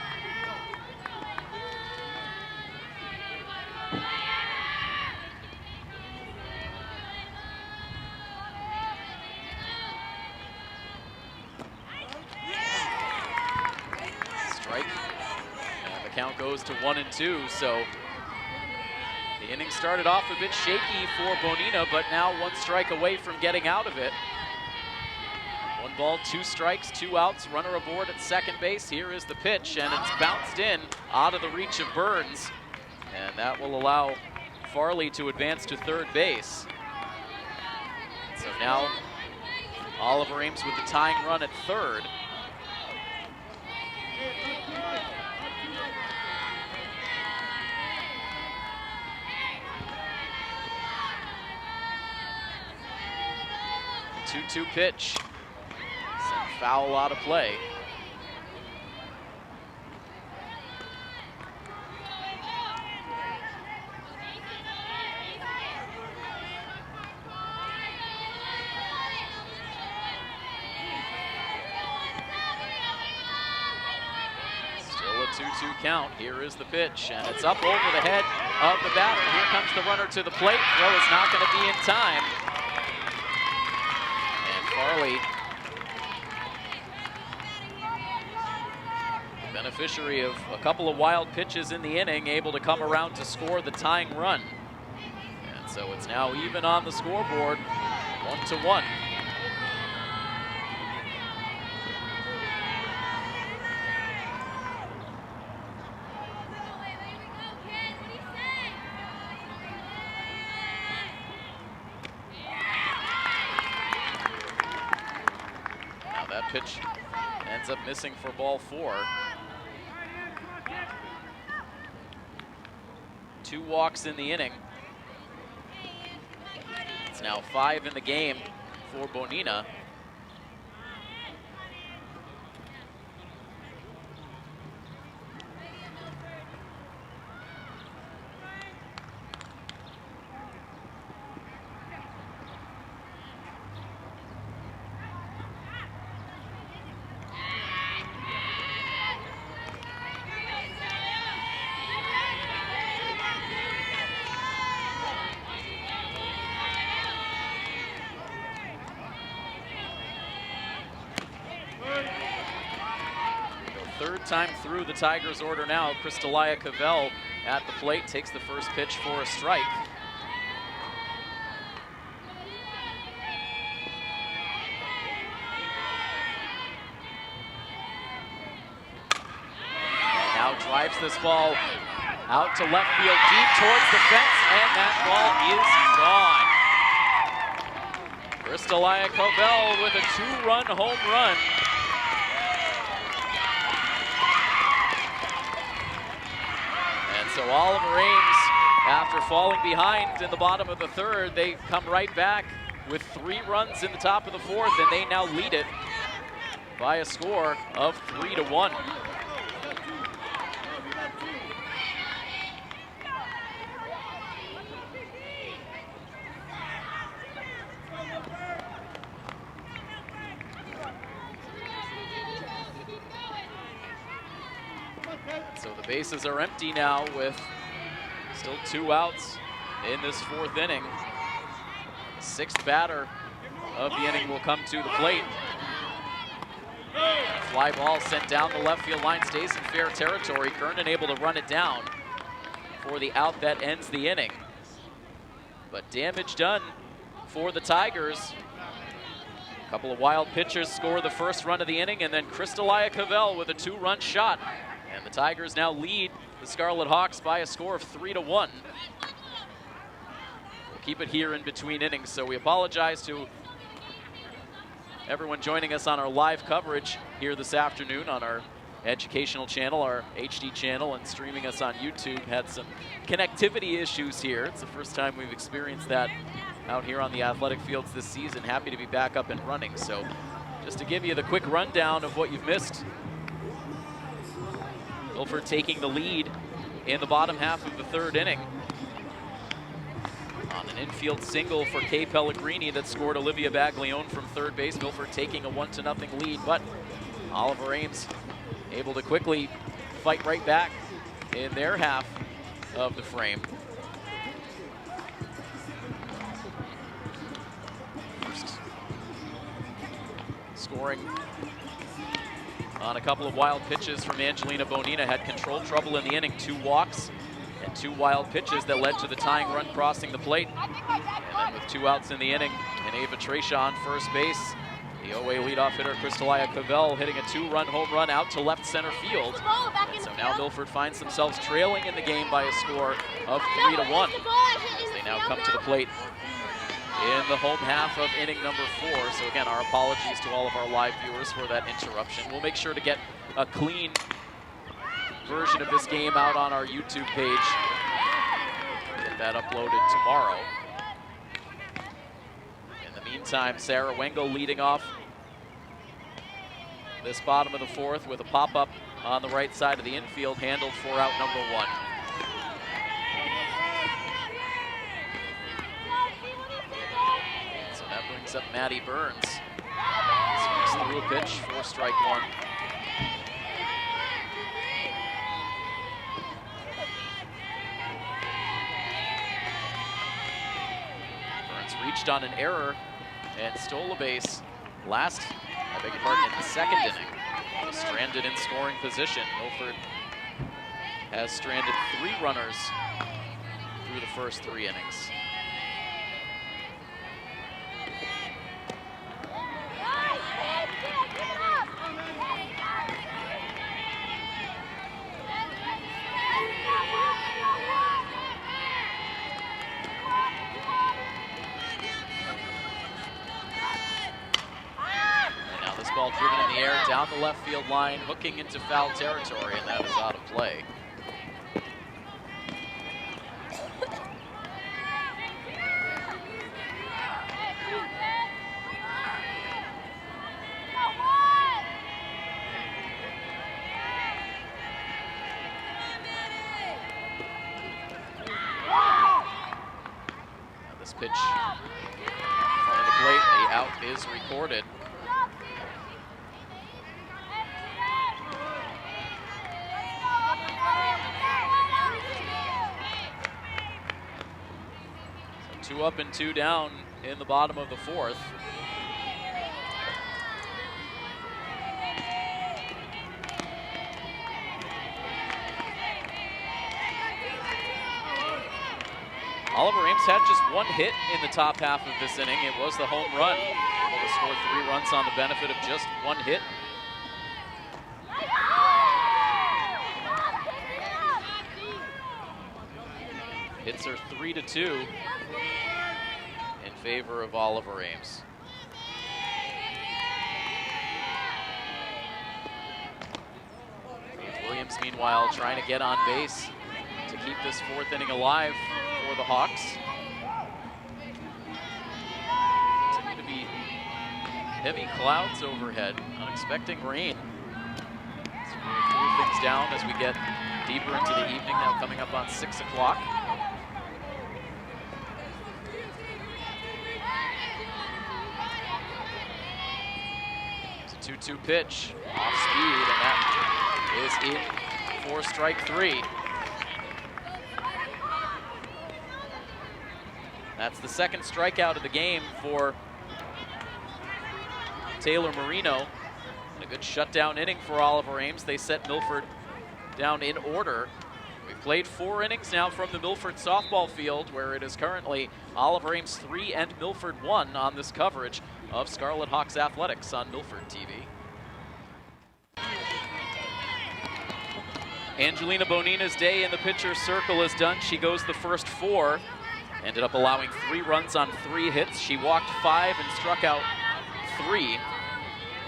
Count goes to 1-2, so the inning started off a bit shaky for Bonina, but now 1 strike away from getting out of it. 1 ball, 2 strikes, 2 outs, runner aboard at second base. Here is the pitch, and it's bounced in out of the reach of Burns, and that will allow Farley to advance to third base. So now Oliver Ames with the tying run at third. The 2-2 pitch. Sent foul out of play. Still a 2-2 count. Here is the pitch, and it's up over the head of the batter. Here comes the runner to the plate. Throw is not going to be in time. Farley, the beneficiary of a couple of wild pitches in the inning, able to come around to score the tying run. And so it's now even on the scoreboard, 1-1. Pitch ends up missing for ball 4. 2 walks in the inning. It's now 5 in the game for Bonina. Third time through the Tigers order now. Crystalia Cavell at the plate, takes the first pitch for a strike. And now drives this ball out to left field, deep towards the fence, and that ball is gone. Crystalia Cavell with a 2-run home run. So Oliver Ames, after falling behind in the bottom of the third, they come right back with 3 runs in the top of the 4th, and they now lead it by a score of 3-1. So the bases are empty now with still 2 outs in this 4th inning. The 6th batter of the inning will come to the plate. A fly ball sent down the left field line, stays in fair territory. Kernan able to run it down for the out that ends the inning. But damage done for the Tigers. A couple of wild pitches score the first run of the inning, and then Cristalia Cavell with a 2-run shot. And the Tigers now lead the Scarlet Hawks by a score of 3-1. We'll keep it here in between innings, so we apologize to everyone joining us on our live coverage here this afternoon on our educational channel, our HD channel, and streaming us on YouTube. Had some connectivity issues here. It's the first time we've experienced that out here on the athletic fields this season. Happy to be back up and running. So just to give you the quick rundown of what you've missed. Milford taking the lead in the bottom half of the 3rd inning on an infield single for Kay Pellegrini that scored Olivia Baglione from 3rd base. Milford taking a 1-0 lead, but Oliver Ames able to quickly fight right back in their half of the frame. First scoring on a couple of wild pitches from Angelina Bonina, had control trouble in the inning, 2 walks and 2 wild pitches that led to the tying run crossing the plate. And then with 2 outs in the inning, and Ava Tresha on first base, the OA leadoff hitter Cristalia Cavell hitting a 2-run home run out to left center field. And so now Milford finds themselves trailing in the game by a score of 3-1 as they now come to the plate in the home half of inning number 4. So again, our apologies to all of our live viewers for that interruption. We'll make sure to get a clean version of this game out on our YouTube page. Get that uploaded tomorrow. In the meantime, Sarah Wengel leading off this bottom of the 4th with a pop-up on the right side of the infield, handled for out number 1. So that brings up Maddie Burns. Swings through a pitch for strike 1. Reached on an error and stole a base in the 2nd inning. Stranded in scoring position. Milford has stranded 3 runners through the first 3 innings. Ball driven in the air down the left field line, hooking into foul territory, and that is out of play. Now this pitch in front of the plate, the out is recorded. So 2 up and 2 down in the bottom of the 4th. Oliver Ames had just 1 hit in the top half of this inning. It was the home run. Able to score 3 runs on the benefit of just 1 hit. Hits are 3-2 in favor of Oliver Ames. Williams, meanwhile, trying to get on base to keep this 4th inning alive for the Hawks. Continue to be heavy clouds overhead, unexpected rain. So we'll cool things down as we get deeper into the evening, now coming up on 6 o'clock. It's a 2-2 pitch, off speed, and that is in for strike 3. That's the second strikeout of the game for Taylor Marino. A good shutdown inning for Oliver Ames. They set Milford down in order. We've played 4 innings now from the Milford softball field, where it is currently Oliver Ames 3 and Milford 1 on this coverage of Scarlet Hawks Athletics on Milford TV. Angelina Bonina's day in the pitcher's circle is done. She goes the first 4. Ended up allowing 3 runs on 3 hits. She walked 5 and struck out 3.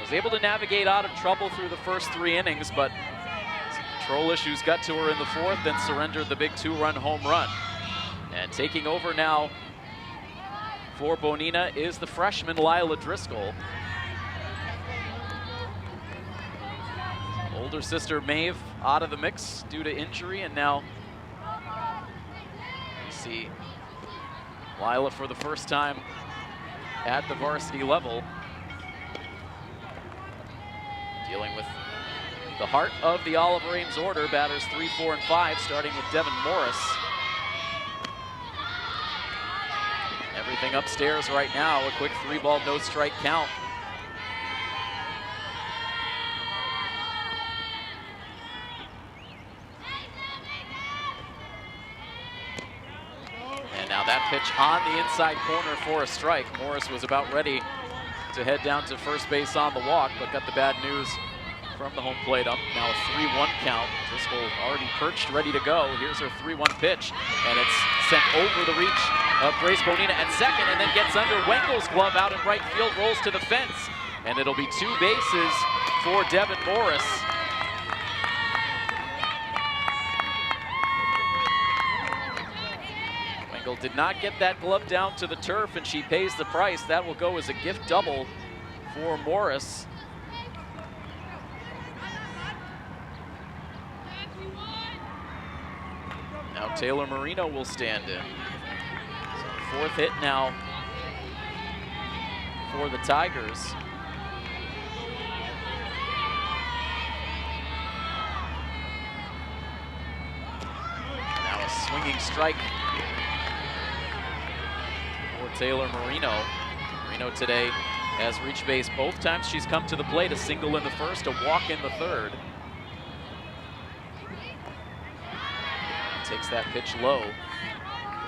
Was able to navigate out of trouble through the first 3 innings, but control issues got to her in the 4th, then surrendered the big 2-run home run. And taking over now for Bonina is the freshman Lila Driscoll. Older sister Maeve out of the mix due to injury, and now we see Lila for the first time at the varsity level, dealing with the heart of the Oliver Ames order, batters 3, 4, and 5, starting with Devin Morris. Everything upstairs right now, a quick 3-ball, no strike count. And now that pitch on the inside corner for a strike. Morris was about ready to head down to first base on the walk, but got the bad news from the home plate ump. Now a 3-1 count. Driscoll already perched, ready to go. Here's her 3-1 pitch, and it's sent over the reach of Grace Bonina at second, and then gets under Wengel's glove out in right field, rolls to the fence, and it'll be 2 bases for Devin Morris. Did not get that glove down to the turf, and she pays the price. That will go as a gift double for Morris. Now Taylor Marino will stand in. So 4th hit now for the Tigers. Now a swinging strike Taylor Marino. Marino today has reached base both times she's come to the plate, a single in the 1st, a walk in the 3rd. Takes that pitch low.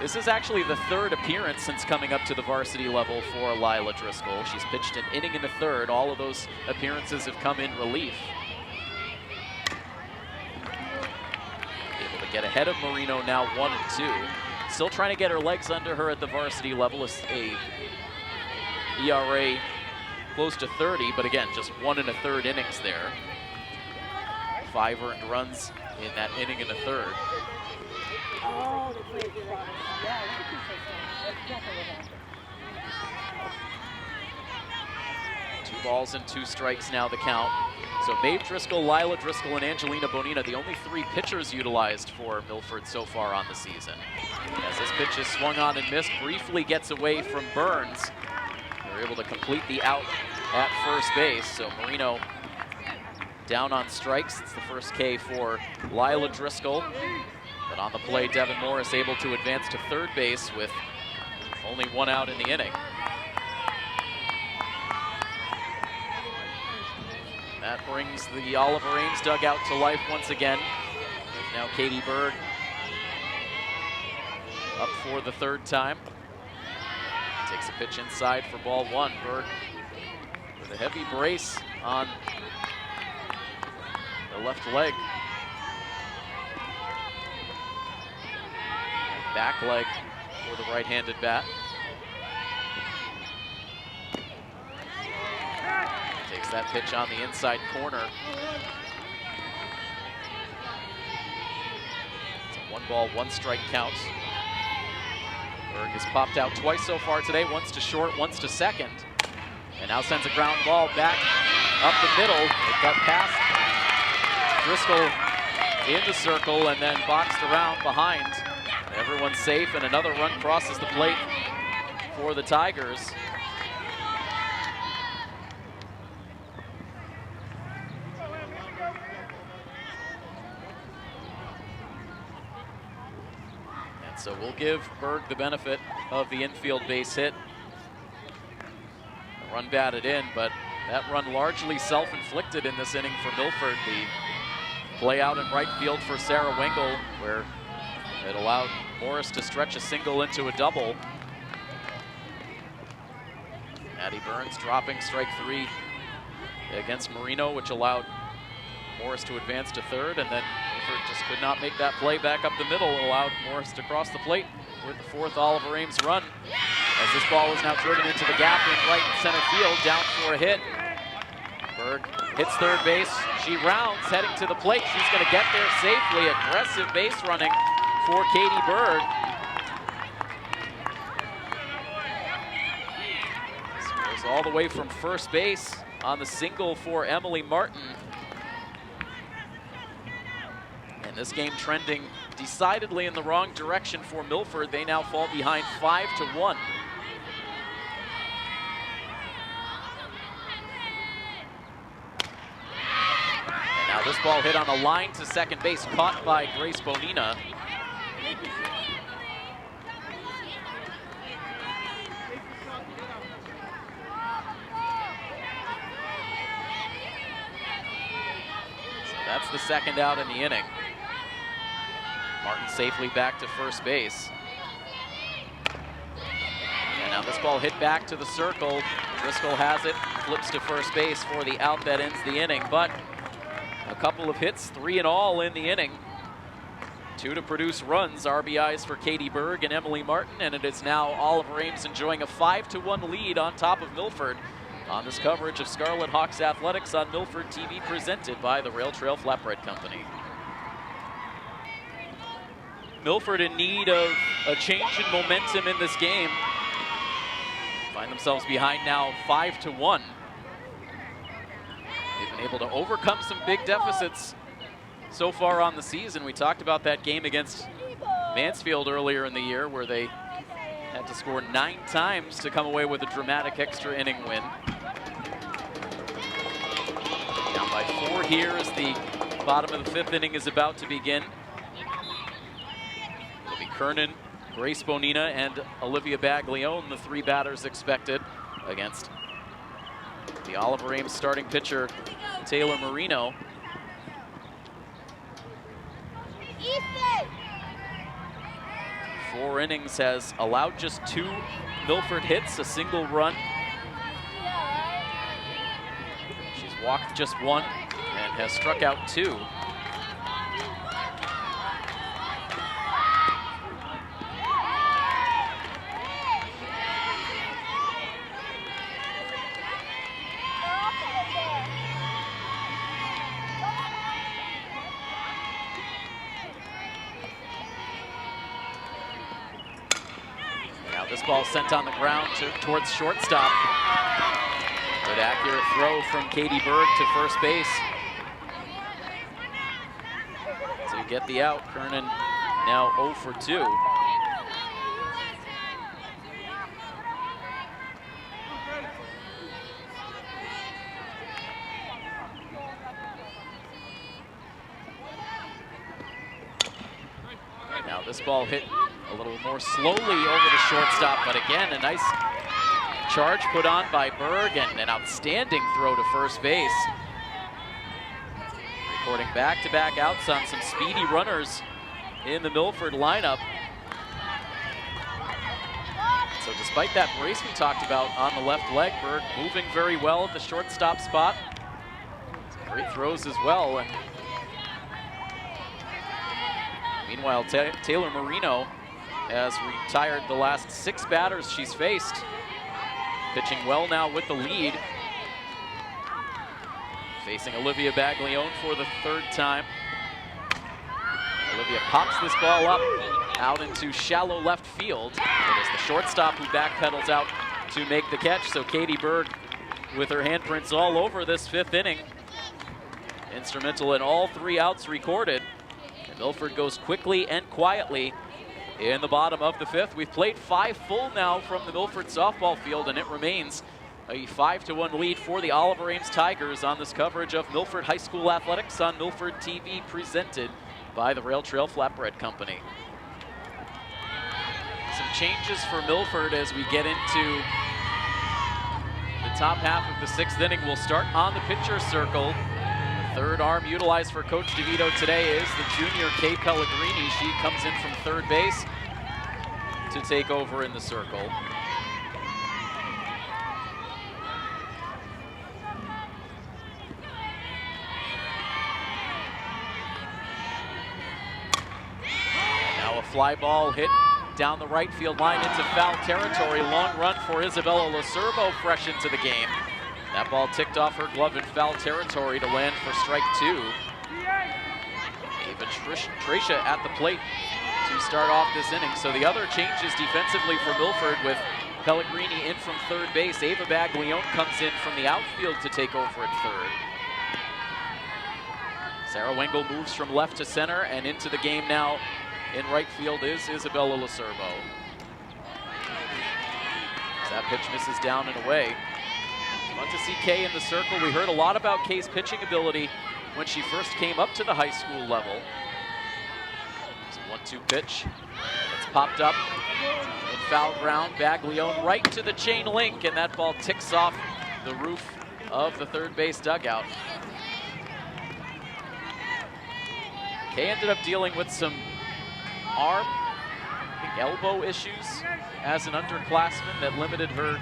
This is actually the 3rd appearance since coming up to the varsity level for Lila Driscoll. She's pitched an inning in the 3rd. All of those appearances have come in relief. Able to get ahead of Marino now 1 and 2. Still trying to get her legs under her at the varsity level. A ERA close to 30, but again, just 1 1/3 innings there. 5 earned runs in that inning in the 3rd. Oh, 2 balls and 2 strikes now the count. So Maeve Driscoll, Lila Driscoll, and Angelina Bonina, the only 3 pitchers utilized for Milford so far on the season. As this pitch is swung on and missed, briefly gets away from Burns. They're able to complete the out at first base. So Marino down on strikes. It's the first K for Lila Driscoll. But on the play, Devin Morris able to advance to 3rd base with only 1 out in the inning. That brings the Oliver Ames dugout to life once again. Now Katie Berg up for the 3rd time. Takes a pitch inside for ball 1. Berg with a heavy brace on the left leg. Back leg for the right-handed bat. Takes that pitch on the inside corner. It's a 1-ball, 1-strike count. Berg has popped out twice so far today, once to short, once to second. And now sends a ground ball back up the middle. It got past Driscoll in the circle and then boxed around behind. Everyone's safe, and another run crosses the plate for the Tigers. So we'll give Berg the benefit of the infield base hit. The run batted in, but that run largely self-inflicted in this inning for Milford. The play out in right field for Sarah Wengel, where it allowed Morris to stretch a single into a double. Addie Burns dropping strike 3 against Marino, which allowed Morris to advance to third, and then Milford just could not make that play back up the middle. It allowed Morris to cross the plate with the 4th Oliver Ames run, as this ball is now driven into the gap in right center field, down for a hit. Berg hits third base. She rounds, heading to the plate. She's going to get there safely. Aggressive base running for Katie Berg. Scores all the way from first base on the single for Emily Martin. And this game trending decidedly in the wrong direction for Milford. They now fall behind 5-1. And now this ball hit on a line to second base, caught by Grace Bonina. So that's the second out in the inning. Martin safely back to first base. And now this ball hit back to the circle. Driscoll has it, flips to first base for the out that ends the inning. But a couple of hits, 3 in all in the inning. 2 to produce runs, RBIs for Katie Berg and Emily Martin. And it is now Oliver Ames enjoying a 5-1 lead on top of Milford on this coverage of Scarlet Hawks Athletics on Milford TV, presented by the Rail Trail Flatbread Company. Milford in need of a change in momentum in this game. Find themselves behind now 5-1. They've been able to overcome some big deficits so far on the season. We talked about that game against Mansfield earlier in the year, where they had to score 9 times to come away with a dramatic extra inning win. Down by 4 here as the bottom of the 5th inning is about to begin. Kernan, Grace Bonina, and Olivia Baglione, the 3 batters expected against the Oliver Ames starting pitcher, Taylor Marino. Four innings has allowed just 2 Milford hits, a single run. She's walked just 1 and has struck out 2. This ball sent on the ground towards shortstop. Good accurate throw from Katie Berg to first base to get the out. Kernan now 0 for 2. Now this ball hit a little more slowly over the shortstop, but again, a nice charge put on by Berg and an outstanding throw to first base. Recording back-to-back outs on some speedy runners in the Milford lineup. So despite that brace we talked about on the left leg, Berg moving very well at the shortstop spot. Some great throws as well. And meanwhile, Taylor Marino has retired the last 6 batters she's faced. Pitching well now with the lead. Facing Olivia Baglione for the 3rd time. Olivia pops this ball up out into shallow left field. It is the shortstop who backpedals out to make the catch. So Katie Berg with her handprints all over this 5th inning. Instrumental in all 3 outs recorded. And Milford goes quickly and quietly in the bottom of the 5th. We've played 5 full now from the Milford softball field, and it remains a 5-1 lead for the Oliver Ames Tigers on this coverage of Milford High School Athletics on Milford TV, presented by the Rail Trail Flatbread Company. Some changes for Milford as we get into the top half of the 6th inning. We'll start on the pitcher circle. The third arm utilized for Coach DeVito today is the junior Kay Pellegrini. She comes in from third base to take over in the circle. Now a fly ball hit down the right field line into foul territory. Long run for Isabella Lacerbo, fresh into the game. That ball ticked off her glove in foul territory to land for strike 2. Ava Tracia at the plate to start off this inning. So the other changes defensively for Milford with Pellegrini in from third base. Ava Baglione comes in from the outfield to take over at third. Sarah Wengel moves from left to center, and into the game now in right field is Isabella Lacerbo. That pitch misses down and away. Fun to see Kay in the circle. We heard a lot about Kay's pitching ability when she first came up to the high school level. It's a 1-2 pitch. It's popped up in foul ground. Baglione right to the chain link, and that ball ticks off the roof of the third base dugout. Kay ended up dealing with some arm, I think elbow issues as an underclassman that limited her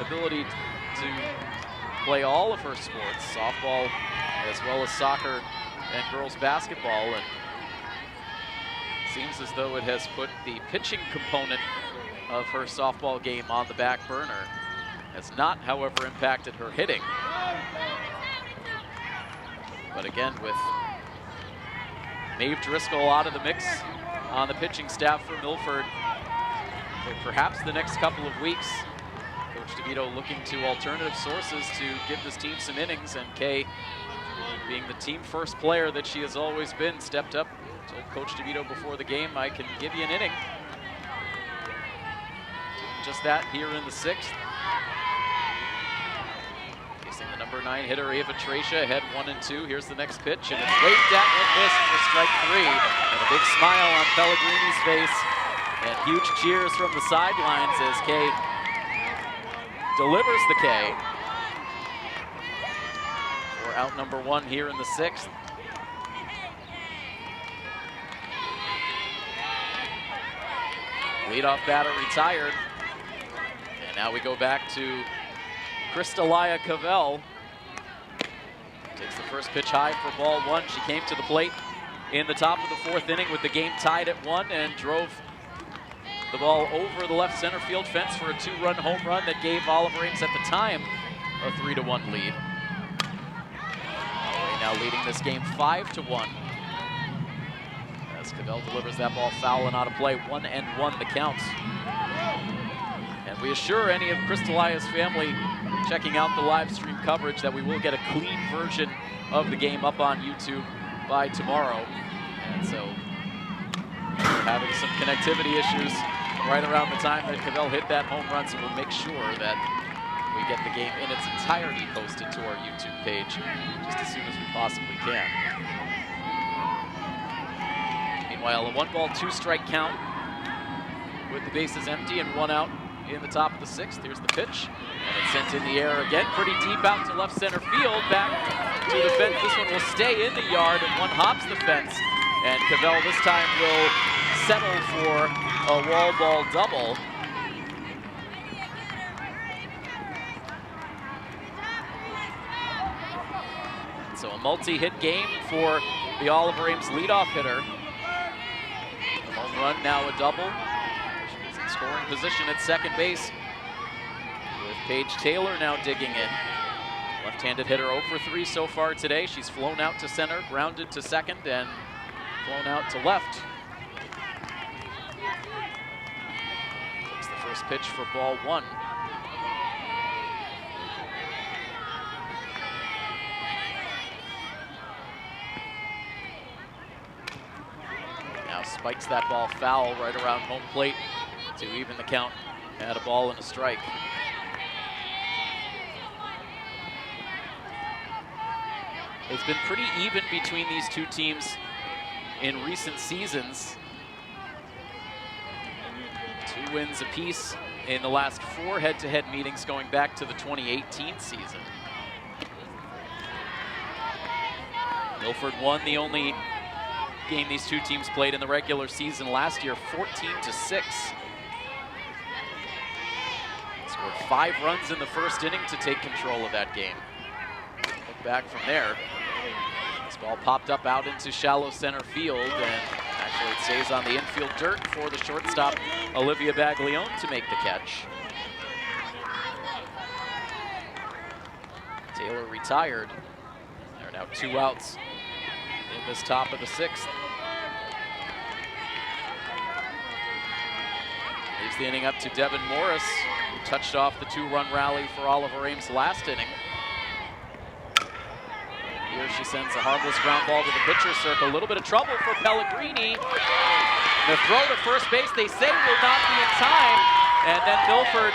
ability to play all of her sports, softball as well as soccer and girls basketball, and it seems as though it has put the pitching component of her softball game on the back burner. Has not, however, impacted her hitting. But again, with Maeve Driscoll out of the mix on the pitching staff for Milford for perhaps the next couple of weeks, Coach DeVito looking to alternative sources to give this team some innings, and Kay, being the team first player that she has always been, stepped up, told Coach DeVito before the game, I can give you an inning. Doing just that here in the 6th. Facing the number 9 hitter, Ava Tracia, ahead 1-2. Here's the next pitch, and it's waved at and missed for strike 3. And a big smile on Pellegrini's face, and huge cheers from the sidelines as Kay delivers the K for out number 1 here in the 6th. Leadoff batter retired. And now we go back to Crystalia Cavell. Takes the first pitch high for ball 1. She came to the plate in the top of the 4th inning with the game tied at 1 and drove the ball over the left center field fence for a 2-run home run that gave Oliver Ames at the time a 3-1 lead. Now leading this game 5-1. As Cavell delivers that ball foul and out of play, 1-1 the counts. And we assure any of Crystalia's family checking out the live stream coverage that we will get a clean version of the game up on YouTube by tomorrow. And so we're having some connectivity issues right around the time that Cavell hit that home run, so we'll make sure that we get the game in its entirety posted to our YouTube page just as soon as we possibly can. Meanwhile, a 1-ball, 2-strike count with the bases empty and 1 out in the top of the 6th. Here's the pitch, and it's sent in the air again, pretty deep out to left center field, back to the fence. This one will stay in the yard, and 1 hops the fence, and Cavell this time will settle for a wall ball double. So a multi-hit game for the Oliver Ames leadoff hitter. A home run, now a double. She's in scoring position at second base, with Paige Taylor now digging in. Left-handed hitter 0 for 3 so far today. She's flown out to center, grounded to second, and flown out to left. Takes the first pitch for ball 1. Now spikes that ball foul right around home plate to even the count at a ball and a strike. It's been pretty even between these two teams in recent seasons. wins apiece in the last 4 head-to-head meetings going back to the 2018 season. Milford won the only game these two teams played in the regular season last year, 14-6. Scored 5 runs in the first inning to take control of that game. Look back from there. This ball popped up out into shallow center field, and actually it stays on the infield dirt for the shortstop, Olivia Baglione, to make the catch. Taylor retired. There are now 2 outs in this top of the 6th. Leaves the inning up to Devin Morris, who touched off the 2-run rally for Oliver Ames last inning. Here she sends a harmless ground ball to the pitcher's circle. A little bit of trouble for Pellegrini. The throw to first base, they say, will not be in time. And then Milford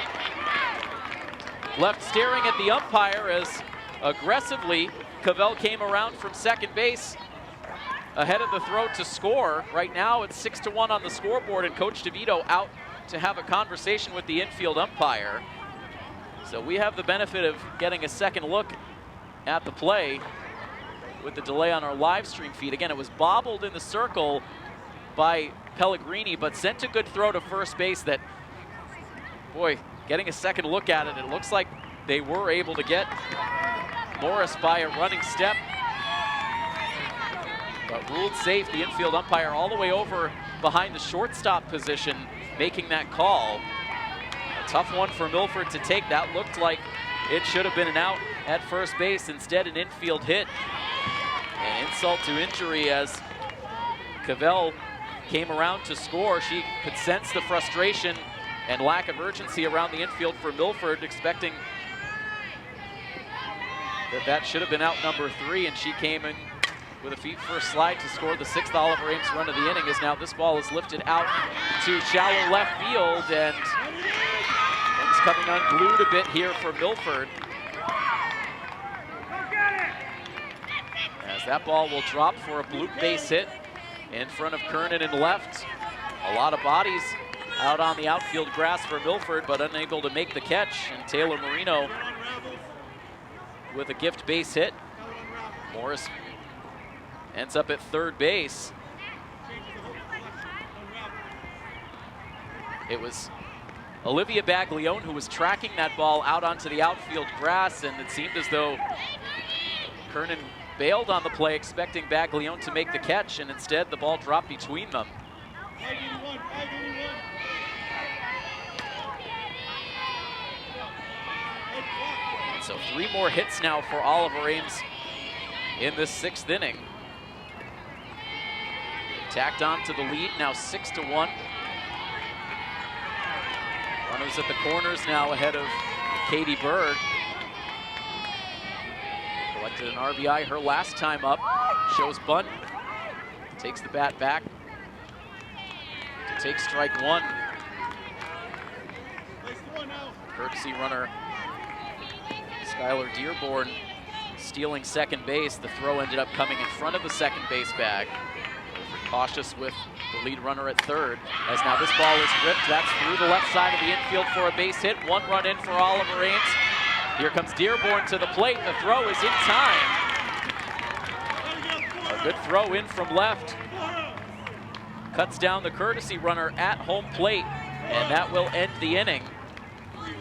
left staring at the umpire as aggressively Cavell came around from second base ahead of the throw to score. Right now it's 6-1 on the scoreboard, and Coach DeVito out to have a conversation with the infield umpire. So we have the benefit of getting a second look at the play with the delay on our live stream feed. Again, it was bobbled in the circle by Pellegrini, but sent a good throw to first base that, boy, getting a second look at it, it looks like they were able to get Morris by a running step, but ruled safe. The infield umpire all the way over behind the shortstop position making that call. A tough one for Milford to take. That looked like it should have been an out at first base. Instead, an infield hit. An insult to injury as Cavell came around to score. She could sense the frustration and lack of urgency around the infield for Milford, expecting that should have been out number 3, and she came in with a feet first slide to score the 6th Oliver Ames run of the inning. As now this ball is lifted out to shallow left field, and things coming unglued a bit here for Milford. As that ball will drop for a bloop base hit in front of Kernan in left. A lot of bodies out on the outfield grass for Milford, but unable to make the catch, and Taylor Marino with a gift base hit. Morris ends up at third base. It was Olivia Baglione who was tracking that ball out onto the outfield grass, and it seemed as though Kernan bailed on the play, expecting Baglione to make the catch, and instead the ball dropped between them. So 3 more hits now for Oliver Ames in this 6th inning. Tacked on to the lead, now 6-1. Runners at the corners now ahead of Katie Berg. Collected an RBI her last time up. Shows bunt. Takes the bat back to take strike 1. Courtesy runner Skylar Dearborn stealing second base. The throw ended up coming in front of the second base bag. Cautious with the lead runner at third, as now this ball is ripped. That's through the left side of the infield for a base hit. 1 run in for Oliver Ames. Here comes Dearborn to the plate. The throw is in time. A good throw in from left. Cuts down the courtesy runner at home plate, and that will end the inning.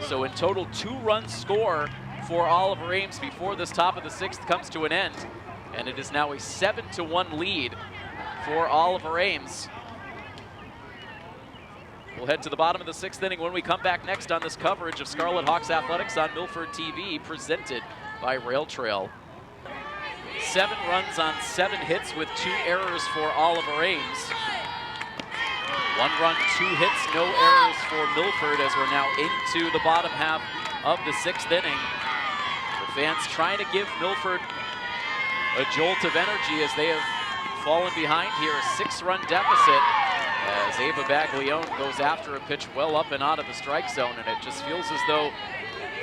So in total, 2 runs score for Oliver Ames before this top of the 6th comes to an end. And it is now a 7-1 lead for Oliver Ames. We'll head to the bottom of the 6th inning when we come back next on this coverage of Scarlet Hawks Athletics on Milford TV, presented by Rail Trail. 7 runs on 7 hits with 2 errors for Oliver Ames. 1 run, 2 hits, no errors for Milford, as we're now into the bottom half of the 6th inning. The fans trying to give Milford a jolt of energy as they have fallen behind here, a 6-run deficit, as Ava Baglione goes after a pitch well up and out of the strike zone, and it just feels as though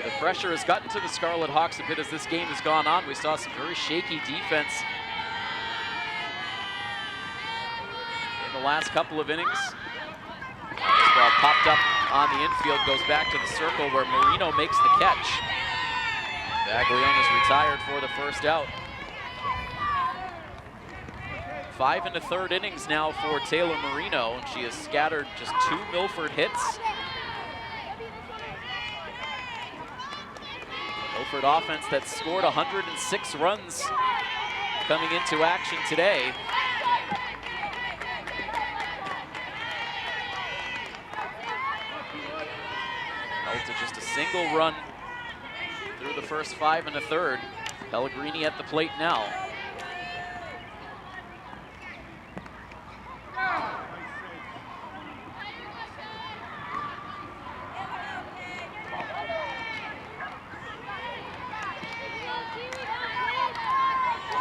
the pressure has gotten to the Scarlet Hawks a bit as this game has gone on. We saw some very shaky defense in the last couple of innings. ball popped up on the infield, goes back to the circle where Marino makes the catch. Baglione is retired for the first out. 5 1/3 innings now for Taylor Marino, and she has scattered just 2 Milford hits. Milford offense that scored 106 runs coming into action today. Held to just a single run through the first 5 1/3. Pellegrini at the plate now.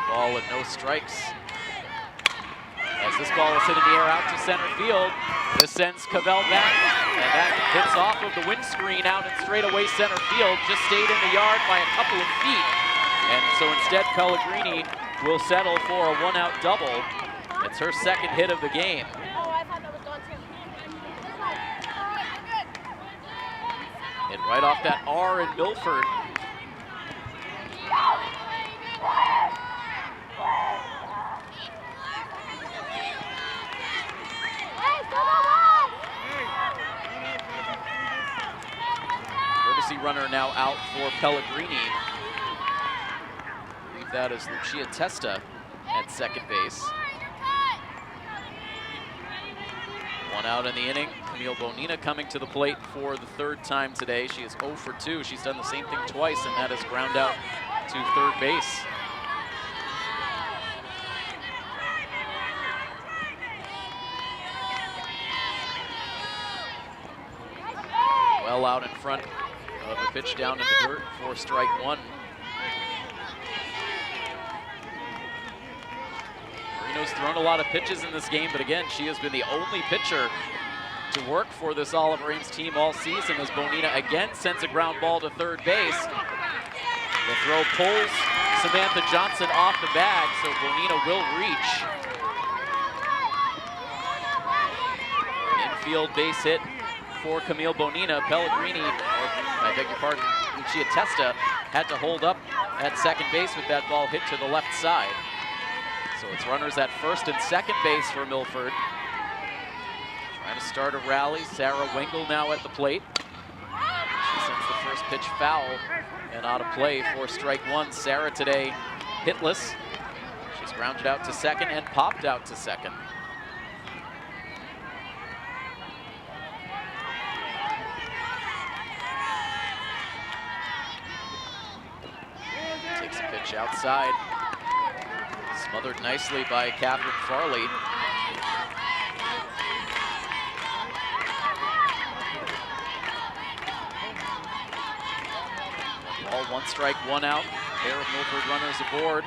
Ball with no strikes. As this ball is hit in the air out to center field, this sends Cavell back, and that hits off of the windscreen out in straightaway center field. Just stayed in the yard by a couple of feet, and so instead Pellegrini will settle for a 1-out double. It's her second hit of the game. And right off that R in Milford. Courtesy runner now out for Pellegrini. I believe that is Lucia Testa at second base. 1 out in the inning. Camille Bonina coming to the plate for the 3rd time today. She is 0 for 2. She's done the same thing twice, and that is ground out to third base. Well out in front of a pitch down in the dirt for strike 1. Marino's thrown a lot of pitches in this game, but again, she has been the only pitcher to work for this Oliver Ames team all season as Bonina again sends a ground ball to third base. The throw pulls Samantha Johnson off the bag, so Bonina will reach. Infield base hit for Camille Bonina. Pellegrini, or I beg your pardon, Lucia Testa had to hold up at second base with that ball hit to the left side. So it's runners at first and second base for Milford. Trying to start a rally. Sarah Wengel now at the plate. She sends the first pitch foul and out of play for strike 1. Sarah today hitless. She's grounded out to second and popped out to second. Takes a pitch outside. Smothered nicely by Catherine Farley. All 1 strike, 1 out. Pair of Milford runners aboard.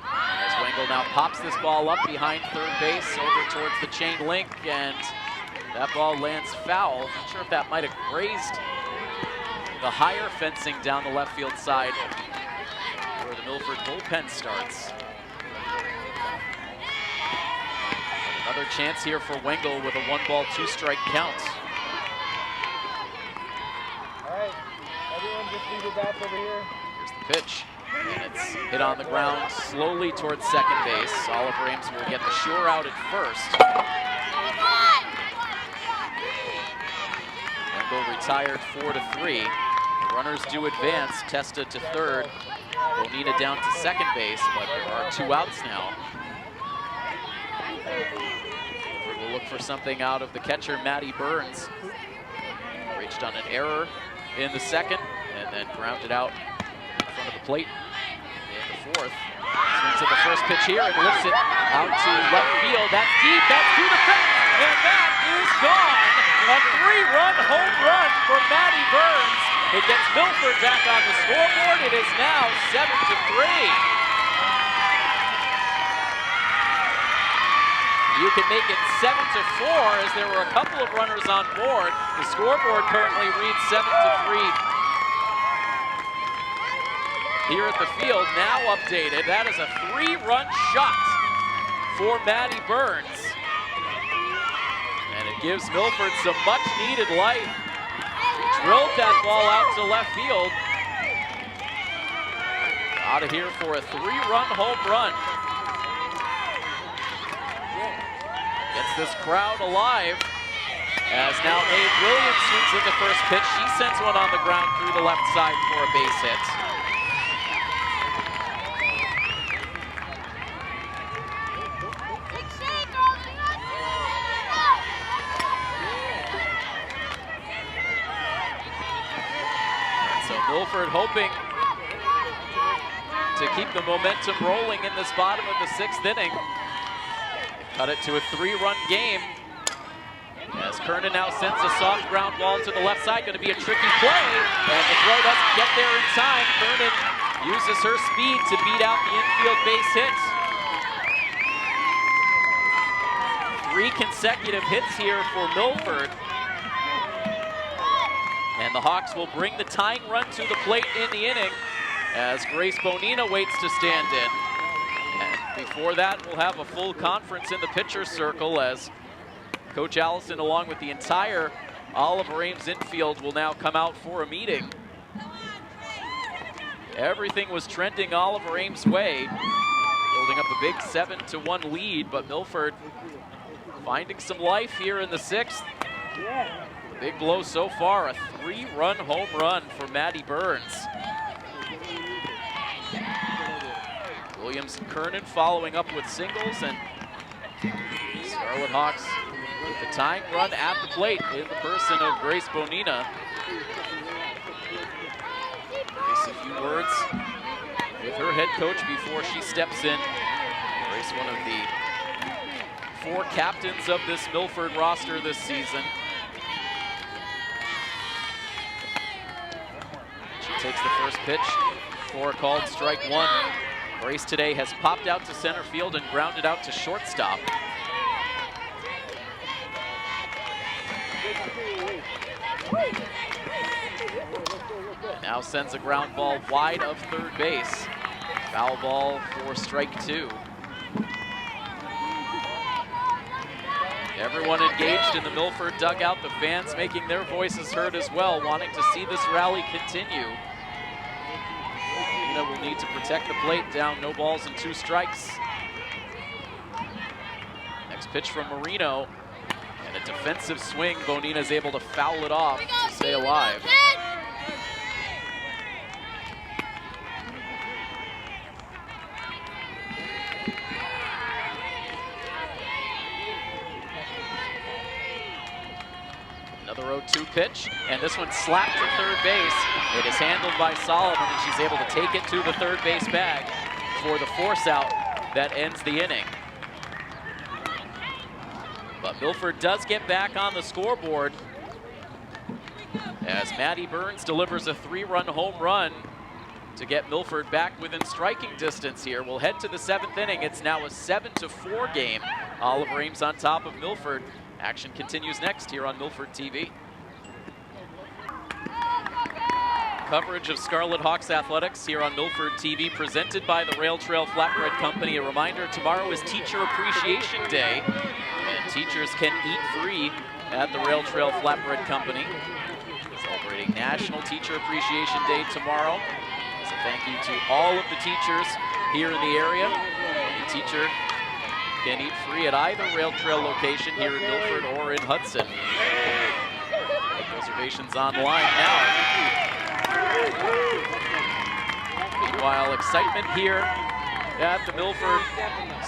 As Wengel now pops this ball up behind third base, over towards the chain link, and that ball lands foul. Not sure if that might have grazed the higher fencing down the left field side where the Milford bullpen starts. Another chance here for Wengel with a 1-ball, 2-strike count. All right, everyone just leave the bats over here. Here's the pitch, and it's hit on the ground slowly towards second base. Oliver Ames will get the sure out at first. Wengel retired 4-3. Runners do advance. Testa to third. Bonina down to second base, but there are 2 outs now. We'll look for something out of the catcher, Maddie Burns. Reached on an error in the second, and then grounded out in front of the plate in the 4th. Swings at the first pitch here and lifts it out to left field. That's deep, that's to the fence, and that is gone. A 3-run home run for Maddie Burns. It gets Milford back on the scoreboard. It is now 7-3. You can make it 7-4 as there were a couple of runners on board. The scoreboard currently reads 7-3 here at the field, now updated. That is a 3-run shot for Maddie Burns. And it gives Milford some much-needed life. Drilled that ball out to left field. Out of here for a 3-run home run. Gets this crowd alive. As now Ames Williams swings with the first pitch. She sends one on the ground through the left side for a base hit. So Milford hoping to keep the momentum rolling in this bottom of the 6th inning. Cut it to a 3-run game. As Kernan now sends a soft ground ball to the left side, going to be a tricky play, and the throw doesn't get there in time. Kernan uses her speed to beat out the infield base hit. 3 consecutive hits here for Milford. And the Hawks will bring the tying run to the plate in the inning as Grace Bonina waits to stand in. And before that, we'll have a full conference in the pitcher's circle as Coach Allison, along with the entire Oliver Ames infield, will now come out for a meeting. Everything was trending Oliver Ames' way, building up a big 7-1 lead, but Milford finding some life here in the 6th. Big blow so far, a 3-run home run for Maddie Burns. Williams and Kernan following up with singles, and Scarlet Hawks with the tying run at the plate in the person of Grace Bonina. Grace, a few words with her head coach before she steps in. Grace, one of the 4 captains of this Milford roster this season. She takes the first pitch for a called strike 1. Grace today has popped out to center field and grounded out to shortstop. And now sends a ground ball wide of third base. Foul ball for strike 2. Everyone engaged in the Milford dugout, the fans making their voices heard as well, wanting to see this rally continue. Bonina will need to protect the plate, down no balls and 2 strikes. Next pitch from Marino, and a defensive swing. Bonina is able to foul it off to stay alive. Another 0-2 pitch, and this one slapped to third base. It is handled by Solomon, and she's able to take it to the third base bag for the force out that ends the inning. But Milford does get back on the scoreboard as Maddie Burns delivers a 3-run home run to get Milford back within striking distance here. We'll head to the 7th inning. It's now a 7-4 game. Oliver Ames on top of Milford. Action continues next here on Milford TV. Coverage of Scarlet Hawks athletics here on Milford TV, presented by the Rail Trail Flatbread Company. A reminder, tomorrow is Teacher Appreciation Day, and teachers can eat free at the Rail Trail Flatbread Company. Celebrating National Teacher Appreciation Day tomorrow. So thank you to all of the teachers here in the area. Any teacher can eat free at either Rail Trail location here in Milford or in Hudson. Reservations online now. Meanwhile, excitement here at the Milford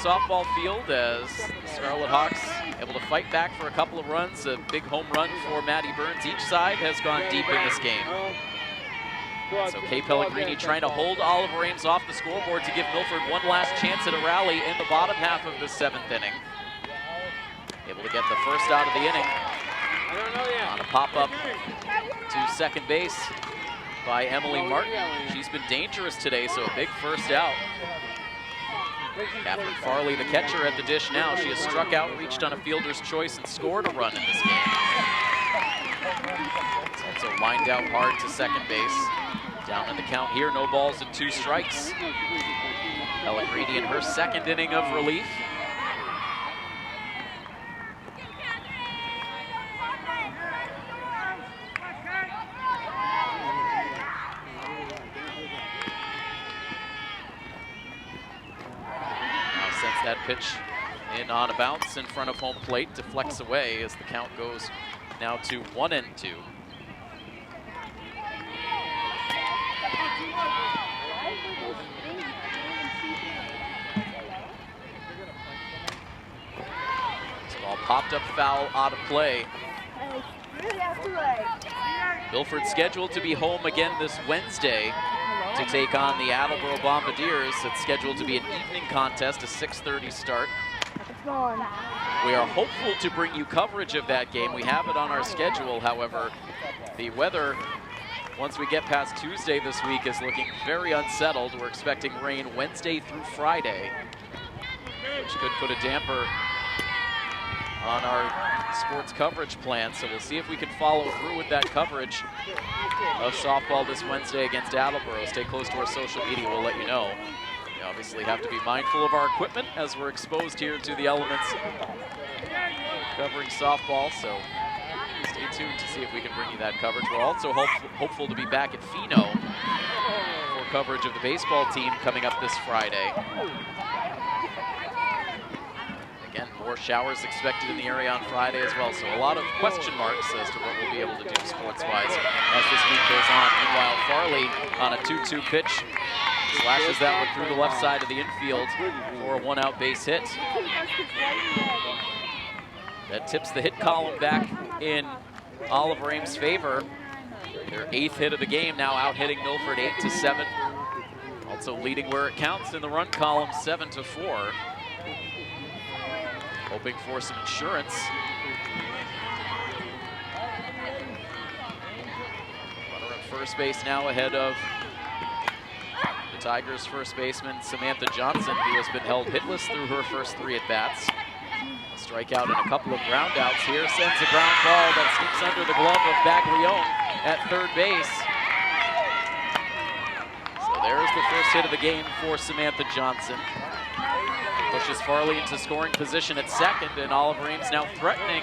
softball field as the Scarlet Hawks able to fight back for a couple of runs. A big home run for Maddie Burns. Each side has gone deep in this game. So Kay Pellegrini trying to hold Oliver Ames off the scoreboard to give Milford one last chance at a rally in the bottom half of the 7th inning. Able to get the first out of the inning on a pop-up to second base by Emily Martin. She's been dangerous today, so a big first out. Catherine Farley, the catcher, at the dish now. She has struck out, reached on a fielder's choice, and scored a run in this game. It's also lined out hard to second base. Down in the count here, no balls and 2 strikes. Pellegrini in her 2nd inning of relief. sends that pitch in on a bounce in front of home plate, deflects away as the count goes now to 1-2. This ball popped up foul out of play. Milford scheduled to be home again this Wednesday to take on the Attleboro Bombardiers. It's scheduled to be an evening contest, a 6:30 start. We are hopeful to bring you coverage of that game. We have it on our schedule. However, the weather, once we get past Tuesday this week, is looking very unsettled. We're expecting rain Wednesday through Friday, which could put a damper on our sports coverage plan. So we'll see if we can follow through with that coverage of softball this Wednesday against Attleboro. Stay close to our social media, we'll let you know. We obviously have to be mindful of our equipment as we're exposed here to the elements covering softball, so stay tuned to see if we can bring you that coverage. We're also hopeful to be back at Pheno for coverage of the baseball team coming up this Friday. Again, more showers expected in the area on Friday as well, so a lot of question marks as to what we'll be able to do sports-wise as this week goes on. Meanwhile, Farley on a 2-2 pitch slashes that one through the left side of the infield for a one-out base hit. That tips the hit column back in Oliver Ames' favor. Their 8th hit of the game, now out hitting Milford 8-7. Also leading where it counts in the run column 7-4. Hoping for some insurance. Runner at first base now ahead of the Tigers' first baseman, Samantha Johnson, who has been held hitless through her first 3 at-bats. A strikeout and a couple of groundouts here. Sends a ground ball that sneaks under the glove of Baglione at third base. So there's the first hit of the game for Samantha Johnson. Pushes Farley into scoring position at second, and Oliver Ames now threatening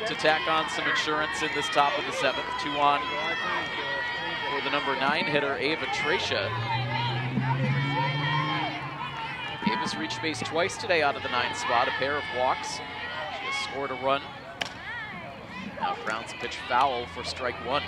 to tack on some insurance in this top of the 7th. 2 on for the number 9 hitter, Ava Tracia. Ava's reached base twice today out of the 9th spot, a pair of walks. She has scored a run. Now grounds a pitch foul for strike 1.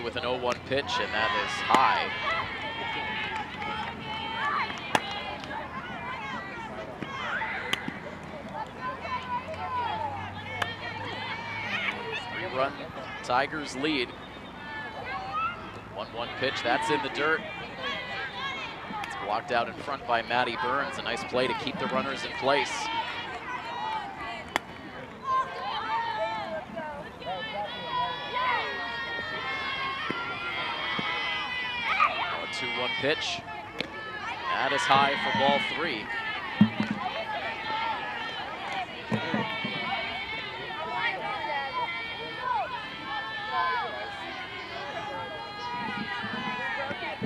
With an 0-1 pitch, and that is high. Three-run Tigers lead. 1-1 pitch, that's in the dirt. It's blocked out in front by Maddie Burns. A nice play to keep the runners in place. A 2-1 pitch. That is high for ball 3.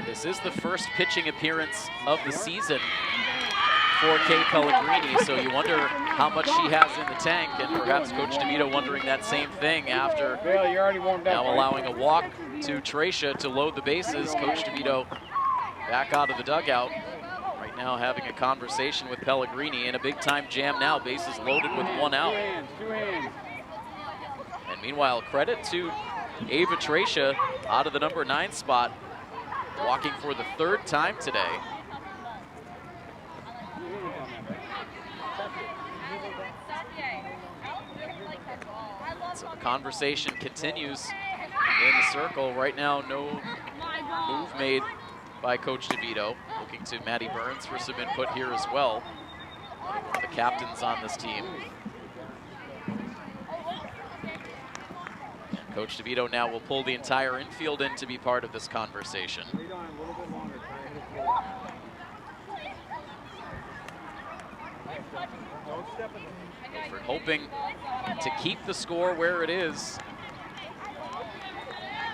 This is the first pitching appearance of the season for Kay Pellegrini, so you wonder how much she has in the tank, and perhaps Coach DeVito wondering that same thing after now allowing a walk to Tracia to load the bases. Coach DeVito back out of the dugout, right now having a conversation with Pellegrini in a big-time jam now, bases loaded with 1 out. And meanwhile, credit to Ava Tracia out of the number 9 spot, walking for the 3rd time today. So the conversation continues in the circle. Right now, no move made by Coach DeVito. Looking to Maddie Burns for some input here as well. One of the captains on this team. And Coach DeVito now will pull the entire infield in to be part of this conversation. Milford hoping to keep the score where it is,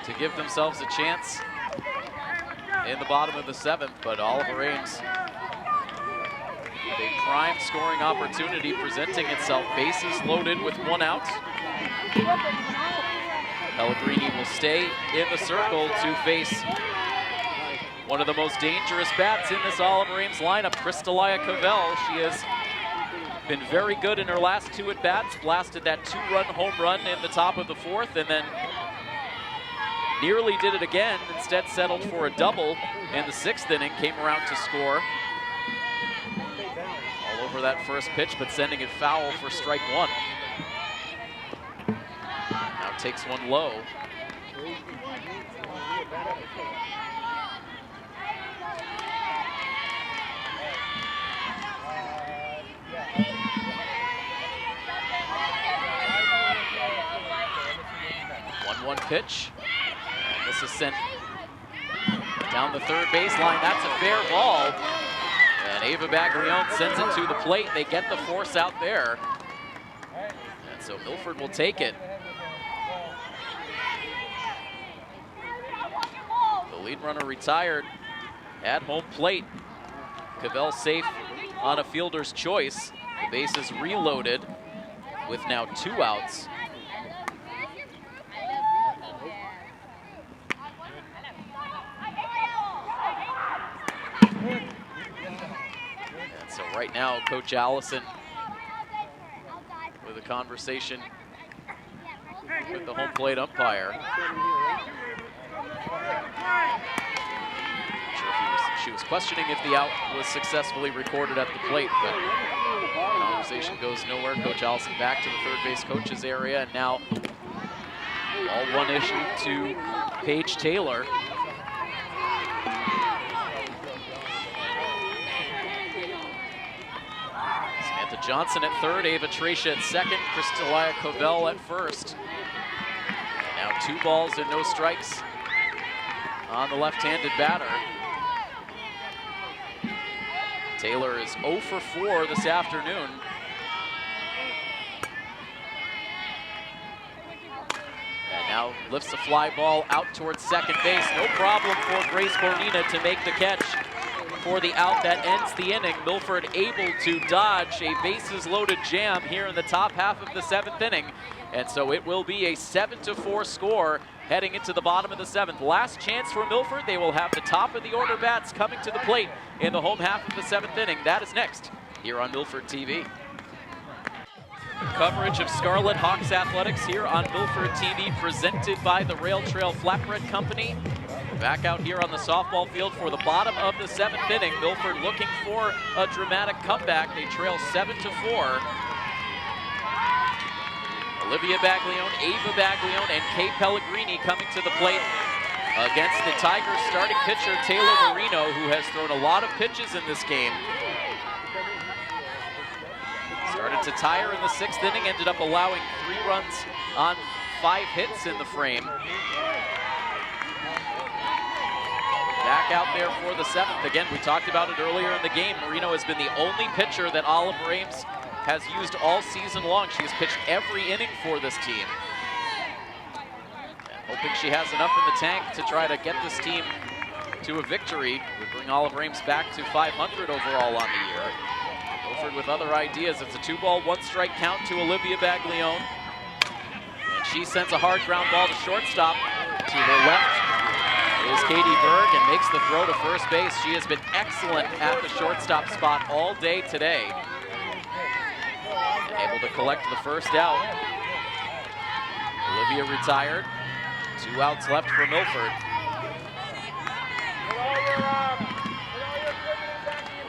to give themselves a chance in the bottom of the 7th, but Oliver Ames with a prime scoring opportunity presenting itself. Bases loaded with 1 out. Pellegrini will stay in the circle to face one of the most dangerous bats in this Oliver Ames lineup, Cristalia Cavell. She has been very good in her last 2 at-bats, blasted that 2-run home run in the top of the 4th, and then nearly did it again, instead settled for a double in the 6th inning, came around to score. All over that first pitch, but sending it foul for strike 1. Now takes one low. 1-1 pitch. And this is sent down the 3rd baseline. That's a fair ball. And Ava Baglione sends it to the plate. They get the force out there. And so Milford will take it. The lead runner retired at home plate. Cavell safe on a fielder's choice. The bases reloaded with now 2 outs. And so right now, Coach Allison with a conversation with the home plate umpire. She was questioning if the out was successfully recorded at the plate, but the conversation goes nowhere. Coach Allison back to the 3rd base coach's area, and now all 1 issue to Paige Taylor. Samantha Johnson at 3rd, Ava Tracia at 2nd, Cristalia Cavell at 1st. Now 2 balls and no strikes on the left-handed batter. Taylor is 0 for 4 this afternoon. And now lifts a fly ball out towards 2nd base. No problem for Grace Bonina to make the catch for the out that ends the inning. Milford able to dodge a bases-loaded jam here in the top half of the 7th inning. And so it will be a 7-4 score heading into the bottom of the 7th. Last chance for Milford. They will have the top of the order bats coming to the plate in the home half of the 7th inning. That is next here on Milford TV. Coverage of Scarlet Hawks Athletics here on Milford TV, presented by the Rail Trail Flatbread Company. Back out here on the softball field for the bottom of the 7th inning. Milford looking for a dramatic comeback. They trail 7-4. Olivia Baglione, Ava Baglione, and Kay Pellegrini coming to the plate against the Tigers starting pitcher Taylor Marino, who has thrown a lot of pitches in this game. Started to tire in the 6th inning, ended up allowing 3 runs on 5 hits in the frame. Back out there for the 7th. Again, we talked about it earlier in the game. Marino has been the only pitcher that Oliver Ames has used all season long. She has pitched every inning for this team. And hoping she has enough in the tank to try to get this team to a victory would bring Oliver Ames back to 500 overall on the year. Milford with other ideas. It's a 2-ball, 1-strike count to Olivia Baglione. And she sends a hard ground ball to shortstop. To her left is Katie Berg and makes the throw to first base. She has been excellent at the shortstop spot all day today. Able to collect the first out. Olivia retired. 2 outs left for Milford.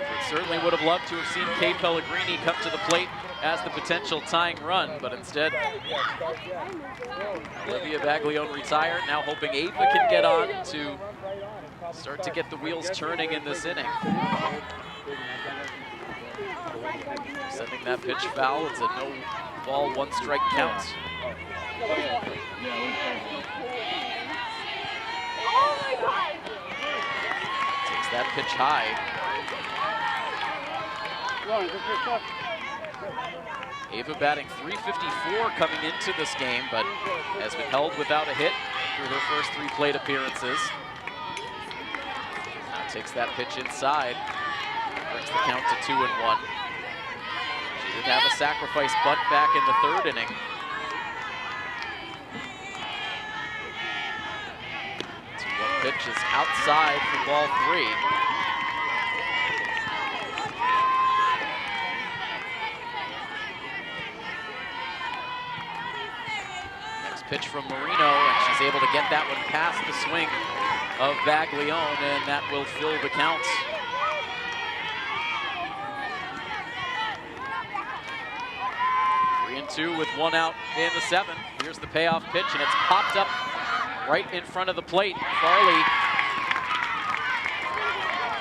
Milford certainly would have loved to have seen Kay Pellegrini come to the plate as the potential tying run, but instead Olivia Baglione retired, now hoping Ava can get on to start to get the wheels turning in this inning. Sending that pitch foul. It's a no-ball, 1-strike count. Takes that pitch high. Ava batting .354 coming into this game, but has been held without a hit through her first 3 plate appearances. takes that pitch inside. Brings the count to 2-1. She did have a sacrifice bunt back in the third inning. Pitch is outside for ball 3. Next pitch from Marino, and she's able to get that one past the swing of Baglione, and that will fill the count. Three and two with one out in the 7th. Here's the payoff pitch, and it's popped up right in front of the plate. Farley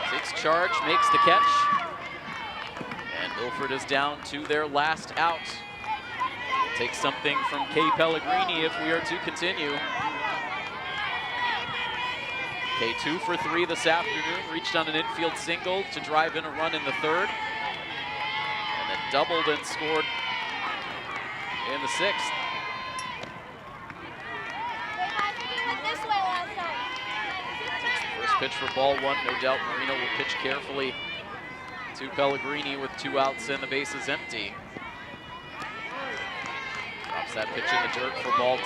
takes charge, makes the catch, and Milford is down to their last out. We'll take something from Kay Pellegrini if we are to continue. Kay 2 for 3 this afternoon, reached on an infield single to drive in a run in the 3rd, and then doubled and scored in the 6th. Pitch for ball 1, no doubt Marino will pitch carefully to Pellegrini with 2 outs and the bases empty. Drops that pitch in the dirt for ball 2.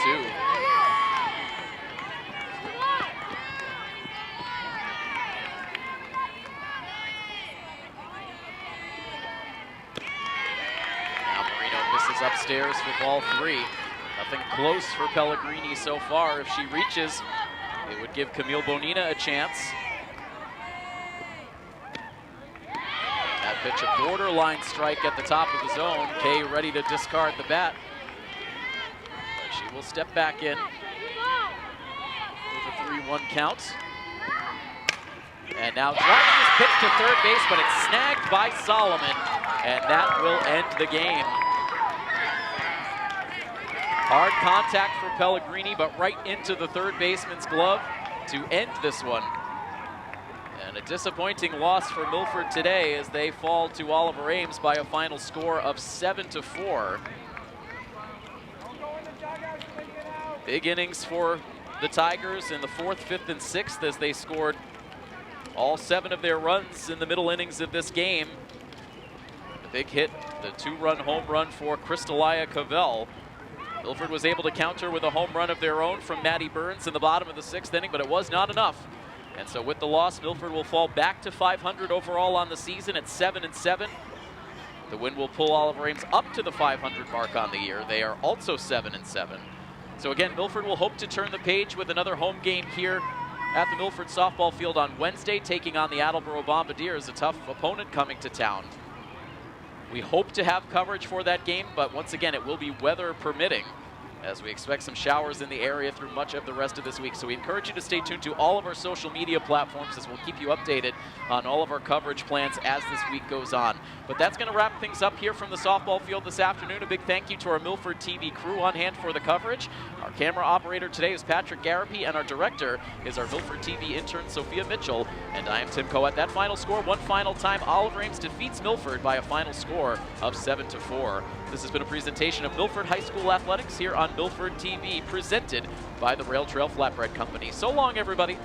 Now Marino misses upstairs for ball 3. Nothing close for Pellegrini so far. If she reaches, it would give Camille Bonina a chance. That pitch, a borderline strike at the top of the zone. Kay ready to discard the bat. But she will step back in with a 3-1 count. And now drives this pitch to third base, but it's snagged by Solomon, and that will end the game. Hard contact for Pellegrini, but right into the third baseman's glove to end this one. And a disappointing loss for Milford today as they fall to Oliver Ames by a final score of 7-4. Big innings for the Tigers in the 4th, 5th, and 6th as they scored all 7 of their runs in the middle innings of this game. The big hit, the 2-run home run for Crystalia Cavell. Milford was able to counter with a home run of their own from Maddie Burns in the bottom of the 6th inning, but it was not enough. And so with the loss, Milford will fall back to 500 overall on the season at 7-7. The win will pull Oliver Ames up to the 500 mark on the year. They are also 7-7. So again, Milford will hope to turn the page with another home game here at the Milford softball field on Wednesday, taking on the Attleboro Bombardiers, a tough opponent coming to town. We hope to have coverage for that game, but once again, it will be weather permitting, as we expect some showers in the area through much of the rest of this week. So we encourage you to stay tuned to all of our social media platforms, as we'll keep you updated on all of our coverage plans as this week goes on. But that's going to wrap things up here from the softball field this afternoon. A big thank you to our Milford TV crew on hand for the coverage. Our camera operator today is Patrick Garapi, and our director is our Milford TV intern Sophia Mitchell. And I am Tim Coet. That final score, one final time, Oliver Ames defeats Milford by a final score of 7-4. This has been a presentation of Milford High School Athletics here on Milford TV, presented by the Rail Trail Flatbread Company. So long, everybody.